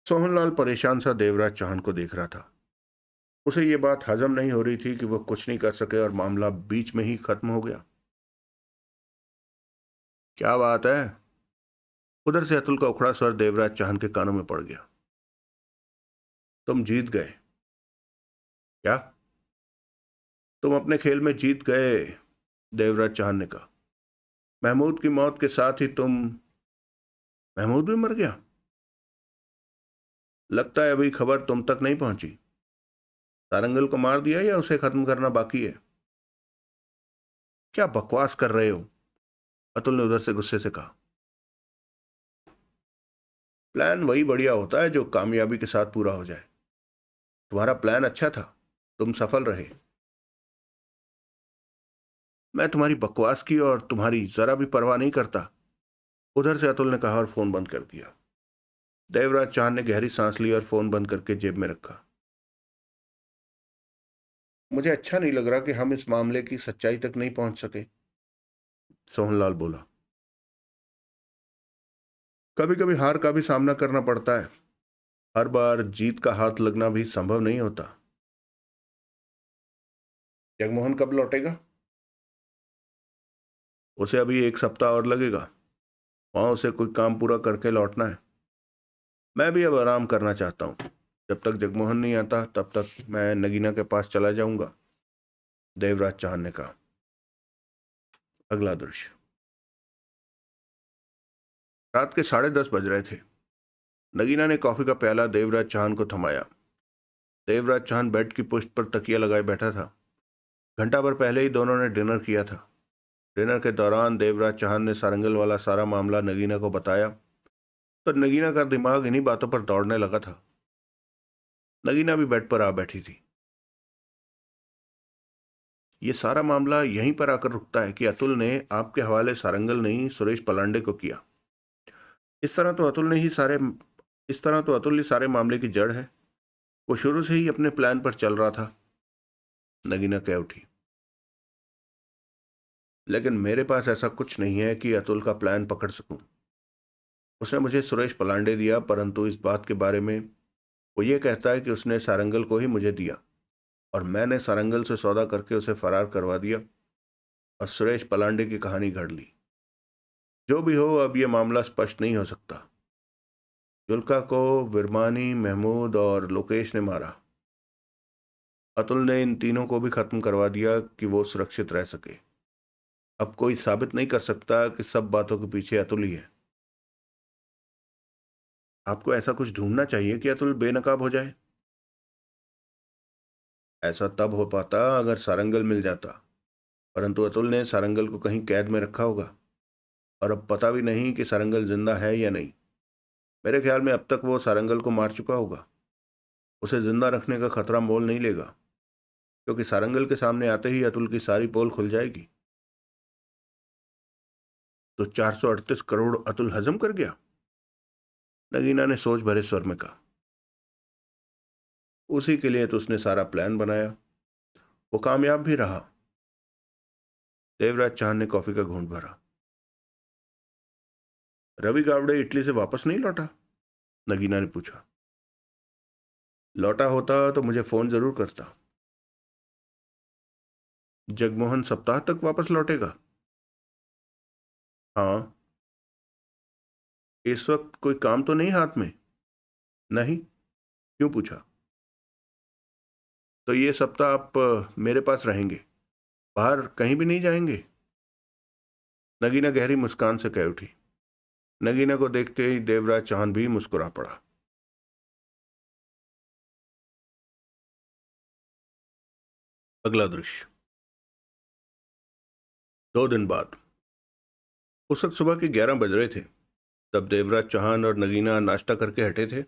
सोहनलाल परेशान सा देवराज चौहान को देख रहा था। उसे ये बात हजम नहीं हो रही थी कि वह कुछ नहीं कर सके और मामला बीच में ही खत्म हो गया। क्या बात है? उधर से अतुल का उखड़ा स्वर देवराज चौहान के कानों में पड़ गया। तुम जीत गए। क्या? तुम अपने खेल में जीत गए, देवराज चौहान ने कहा। महमूद की मौत के साथ ही तुम। महमूद भी मर गया? लगता है अभी खबर तुम तक नहीं पहुंची। सारंगल को मार दिया या उसे खत्म करना बाकी है? क्या बकवास कर रहे हो? अतुल ने उधर से गुस्से से कहा। प्लान वही बढ़िया होता है जो कामयाबी के साथ पूरा हो जाए। तुम्हारा प्लान अच्छा था, तुम सफल रहे। मैं तुम्हारी बकवास की और तुम्हारी जरा भी परवाह नहीं करता, उधर से अतुल ने कहा और फोन बंद कर दिया। देवराज चौहान ने गहरी सांस ली और फोन बंद करके जेब में रखा। मुझे अच्छा नहीं लग रहा कि हम इस मामले की सच्चाई तक नहीं पहुंच सके, सोहनलाल बोला। कभी कभी हार का भी सामना करना पड़ता है। हर बार जीत का हाथ लगना भी संभव नहीं होता। जगमोहन कब लौटेगा? उसे अभी एक सप्ताह और लगेगा। वहां उसे कोई काम पूरा करके लौटना है। मैं भी अब आराम करना चाहता हूँ। जब तक जगमोहन नहीं आता तब तक मैं नगीना के पास चला जाऊंगा, देवराज चौहान ने कहा। अगला दृश्य। रात के 10:30 बज रहे थे। नगीना ने कॉफी का प्याला देवराज चौहान को थमाया। देवराज चौहान बेड की पुष्ट पर तकिया लगाए बैठा था। घंटा भर पहले ही दोनों ने डिनर किया था। डिनर के दौरान देवराज चौहान ने सारंगल वाला सारा मामला नगीना को बताया तो नगीना का दिमाग इन्हीं बातों पर दौड़ने लगा था। नगीना भी बेड पर आ बैठी थी। ये सारा मामला यहीं पर आकर रुकता है कि अतुल ने आपके हवाले सारंगल नहीं सुरेश पलांडे को किया। इस तरह तो अतुल ने ही सारे इस तरह तो अतुल ही सारे मामले की जड़ है। वो शुरू से ही अपने प्लान पर चल रहा था, नगीना कह उठी। लेकिन मेरे पास ऐसा कुछ नहीं है कि अतुल का प्लान पकड़ सकूं। उसने मुझे सुरेश पलांडे दिया, परंतु इस बात के बारे में वो ये कहता है कि उसने सारंगल को ही मुझे दिया और मैंने सारंगल से सौदा करके उसे फरार करवा दिया और सुरेश पलांडे की कहानी घड़ ली। जो भी हो, अब यह मामला स्पष्ट नहीं हो सकता। जुल्का को विरमानी, महमूद और लोकेश ने मारा। अतुल ने इन तीनों को भी खत्म करवा दिया कि वो सुरक्षित रह सके। अब कोई साबित नहीं कर सकता कि सब बातों के पीछे अतुल ही है। आपको ऐसा कुछ ढूंढना चाहिए कि अतुल बेनकाब हो जाए। ऐसा तब हो पाता अगर सारंगल मिल जाता, परंतु अतुल ने सारंगल को कहीं कैद में रखा होगा और अब पता भी नहीं कि सारंगल जिंदा है या नहीं। मेरे ख्याल में अब तक वो सारंगल को मार चुका होगा। उसे जिंदा रखने का खतरा मोल नहीं लेगा, क्योंकि सारंगल के सामने आते ही अतुल की सारी पोल खुल जाएगी। तो 438 करोड़ अतुल हजम कर गया? नगीना ने सोच भरे स्वर में कहा। उसी के लिए तो उसने सारा प्लान बनाया। वो कामयाब भी रहा। देवराज चांद ने कॉफी का घूंट भरा। रवि गावड़े इटली से वापस नहीं लौटा? नगीना ने पूछा। लौटा होता तो मुझे फोन जरूर करता। जगमोहन सप्ताह तक वापस लौटेगा? हाँ। इस वक्त कोई काम तो नहीं हाथ में? नहीं। क्यों पूछा? तो ये सप्ताह आप मेरे पास रहेंगे, बाहर कहीं भी नहीं जाएंगे? नगीना गहरी मुस्कान से कह उठी। नगीना को देखते ही देवराज चांद भी मुस्कुरा पड़ा। अगला दृश्य। 2 दिन बाद। उस वक्त सुबह के 11 बज रहे थे। तब देवराज चौहान और नगीना नाश्ता करके हटे थे।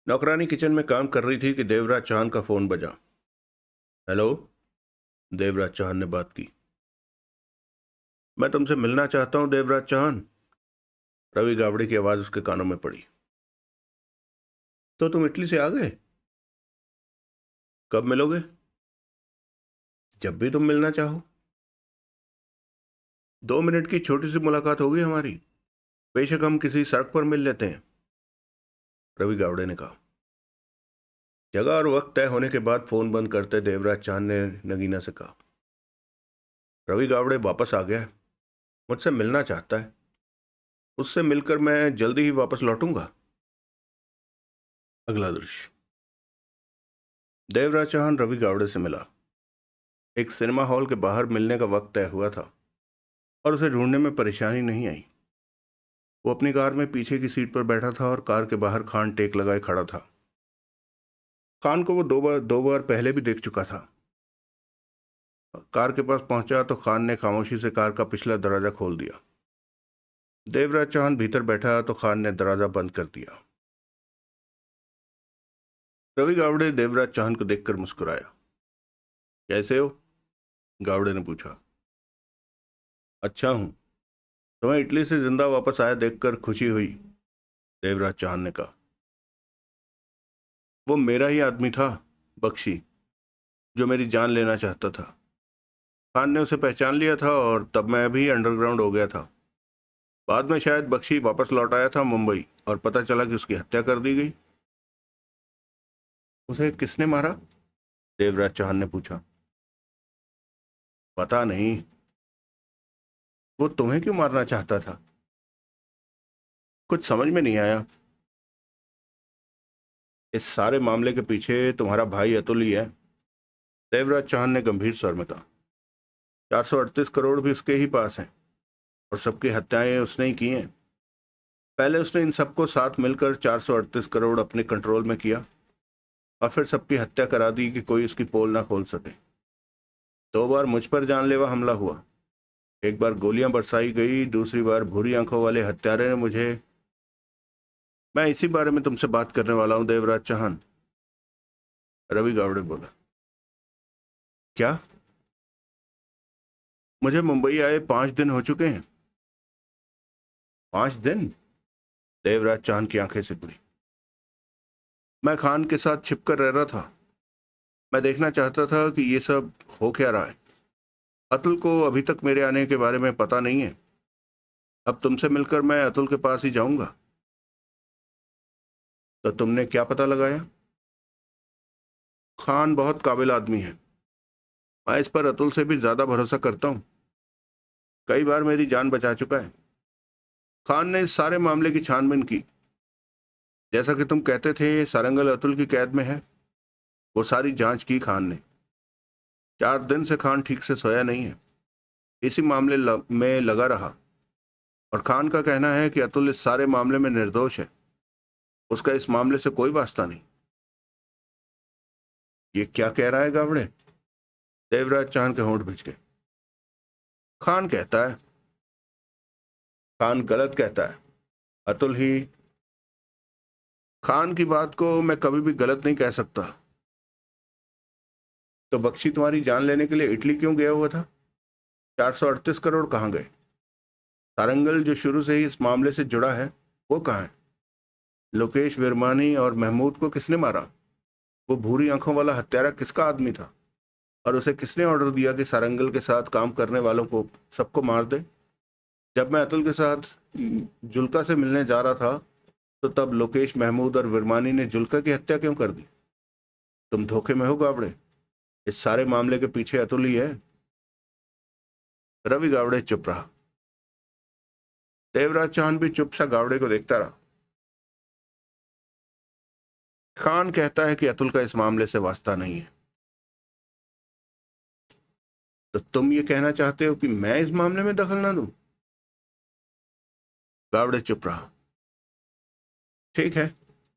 नौकरानी किचन में काम कर रही थी कि देवराज चौहान का फोन बजा। हेलो। देवराज चौहान ने बात की। मैं तुमसे मिलना चाहता हूं देवराज चौहान। रवि गावड़े की आवाज उसके कानों में पड़ी। तो तुम इटली से आ गए? कब मिलोगे? जब भी तुम मिलना चाहो। 2 मिनट की छोटी सी मुलाकात होगी हमारी। बेशक हम किसी सड़क पर मिल लेते हैं, रवि गावड़े ने कहा। जगह और वक्त तय होने के बाद फोन बंद करते देवराज चांद ने नगीना से कहा। रवि गावड़े वापस आ गया है, मुझसे मिलना चाहता है। उससे मिलकर मैं जल्दी ही वापस लौटूंगा। अगला दृश्य। देवराज चौहान रवि गावड़े से मिला। एक सिनेमा हॉल के बाहर मिलने का वक्त तय हुआ था और उसे ढूंढने में परेशानी नहीं आई। वो अपनी कार में पीछे की सीट पर बैठा था और कार के बाहर खान टेक लगाए खड़ा था। खान को वो दो बार पहले भी देख चुका था। कार के पास पहुंचा तो खान ने खामोशी से कार का पिछला दरवाजा खोल दिया। देवराज चौहान भीतर बैठा तो खान ने दरवाजा बंद कर दिया। रवि गावड़े देवराज चौहान को देखकर मुस्कुराया। कैसे हो? गावड़े ने पूछा। अच्छा हूं। तुम्हें इटली से जिंदा वापस आया देखकर खुशी हुई, देवराज चौहान ने कहा। वो मेरा ही आदमी था, बख्शी, जो मेरी जान लेना चाहता था। खान ने उसे पहचान लिया था और तब मैं भी अंडरग्राउंड हो गया था। बाद में शायद बख्शी वापस लौट आया था मुंबई और पता चला कि उसकी हत्या कर दी गई। उसे किसने मारा? देवराज चौहान ने पूछा। पता नहीं। वो तुम्हें क्यों मारना चाहता था? कुछ समझ में नहीं आया। इस सारे मामले के पीछे तुम्हारा भाई अतुल ही है, देवराज चौहान ने गंभीर स्वर में कहा। 438 करोड़ भी उसके ही पास हैं और सबकी हत्याएं उसने ही की हैं। पहले उसने इन सबको साथ मिलकर 438 करोड़ अपने कंट्रोल में किया और फिर सबकी हत्या करा दी कि कोई उसकी पोल ना खोल सके। 2 बार मुझ पर जानलेवा हमला हुआ। एक बार गोलियां बरसाई गई, दूसरी बार भूरी आंखों वाले हत्यारे ने मुझे। मैं इसी बारे में तुमसे बात करने वाला हूं देवराज चौहान, रवि गावड़े बोला। क्या? मुझे मुंबई आए 5 दिन हो चुके हैं। 5 दिन? देवराज चौहान की आंखें सिकुड़ी। मैं खान के साथ छिपकर रह रहा था। मैं देखना चाहता था कि ये सब हो क्या रहा है। अतुल को अभी तक मेरे आने के बारे में पता नहीं है। अब तुमसे मिलकर मैं अतुल के पास ही जाऊंगा। तो तुमने क्या पता लगाया? खान बहुत काबिल आदमी है। मैं इस पर अतुल से भी ज्यादा भरोसा करता हूँ। कई बार मेरी जान बचा चुका है। खान ने इस सारे मामले की छानबीन की। जैसा कि तुम कहते थे सारंगल अतुल की कैद में है, वो सारी जांच की खान ने। 4 दिन से खान ठीक से सोया नहीं है, इसी मामले में लगा रहा। और खान का कहना है कि अतुल इस सारे मामले में निर्दोष है, उसका इस मामले से कोई वास्ता नहीं। ये क्या कह रहा है गावड़े? देवराज चांद के होंठ भिज गए। खान कहता है। खान गलत कहता है। अतुल ही। खान की बात को मैं कभी भी गलत नहीं कह सकता। तो बख्शी तुम्हारी जान लेने के लिए इटली क्यों गया हुआ था? 438 करोड़ कहाँ गए? सारंगल जो शुरू से ही इस मामले से जुड़ा है, वो कहाँ है? लोकेश विरमानी और महमूद को किसने मारा? वो भूरी आंखों वाला हत्यारा किसका आदमी था? और उसे किसने ऑर्डर दिया कि सारंगल के साथ काम करने वालों को सबको मार दे? जब मैं अतुल के साथ जुल्का से मिलने जा रहा था, तो तब लोकेश, महमूद और विरमानी ने जुल्का की हत्या क्यों कर दी? तुम धोखे में हो गावड़े। इस सारे मामले के पीछे अतुल ही है। रवि गावड़े चुप रहा। देवराज चांद भी चुप सा गावड़े को देखता रहा। खान कहता है कि अतुल का इस मामले से वास्ता नहीं है। तो तुम ये कहना चाहते हो कि मैं इस मामले में दखल ना दूं? गावड़े चुप रहा। ठीक है,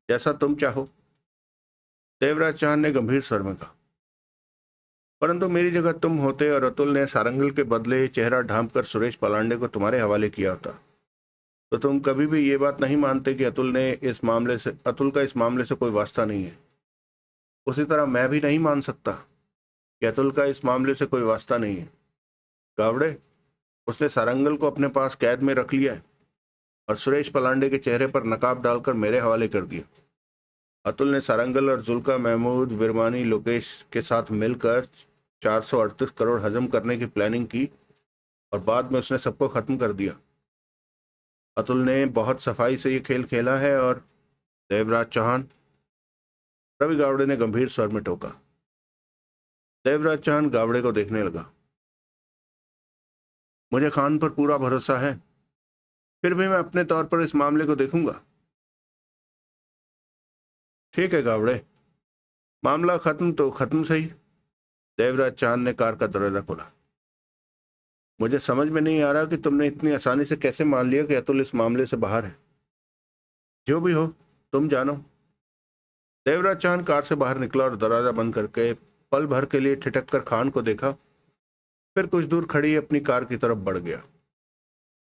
जैसा तुम चाहो, देवराज चांद ने गंभीर स्वर में कहा। परंतु मेरी जगह तुम होते और अतुल ने सारंगल के बदले चेहरा ढांप कर सुरेश पलांडे को तुम्हारे हवाले किया होता, तो तुम कभी भी ये बात नहीं मानते कि अतुल का इस मामले से कोई वास्ता नहीं है। उसी तरह मैं भी नहीं मान सकता कि अतुल का इस मामले से कोई वास्ता नहीं है। गावड़े, उसने सारंगल को अपने पास कैद में रख लिया है और सुरेश पलांडे के चेहरे पर नकाब डालकर मेरे हवाले कर दिया। अतुल ने सारंगल और जुल्का, महमूद, विरमानी, लोकेश के साथ मिलकर 438 करोड़ हजम करने की प्लानिंग की और बाद में उसने सबको खत्म कर दिया। अतुल ने बहुत सफाई से ये खेल खेला है। और देवराज चौहान, रवि गावड़े ने गंभीर स्वर में टोका। देवराज चौहान गावड़े को देखने लगा। मुझे खान पर पूरा भरोसा है, फिर भी मैं अपने तौर पर इस मामले को देखूंगा। ठीक है गावड़े, मामला खत्म तो खत्म सही। देवराज चांद ने कार का दरवाजा खोला। मुझे समझ में नहीं आ रहा कि तुमने इतनी आसानी से कैसे मान लिया कि अतुल इस मामले से बाहर है। जो भी हो, तुम जानो। देवराज चांद कार से बाहर निकला और दरवाजा बंद करके पल भर के लिए ठिठक कर खान को देखा, फिर कुछ दूर खड़ी अपनी कार की तरफ बढ़ गया।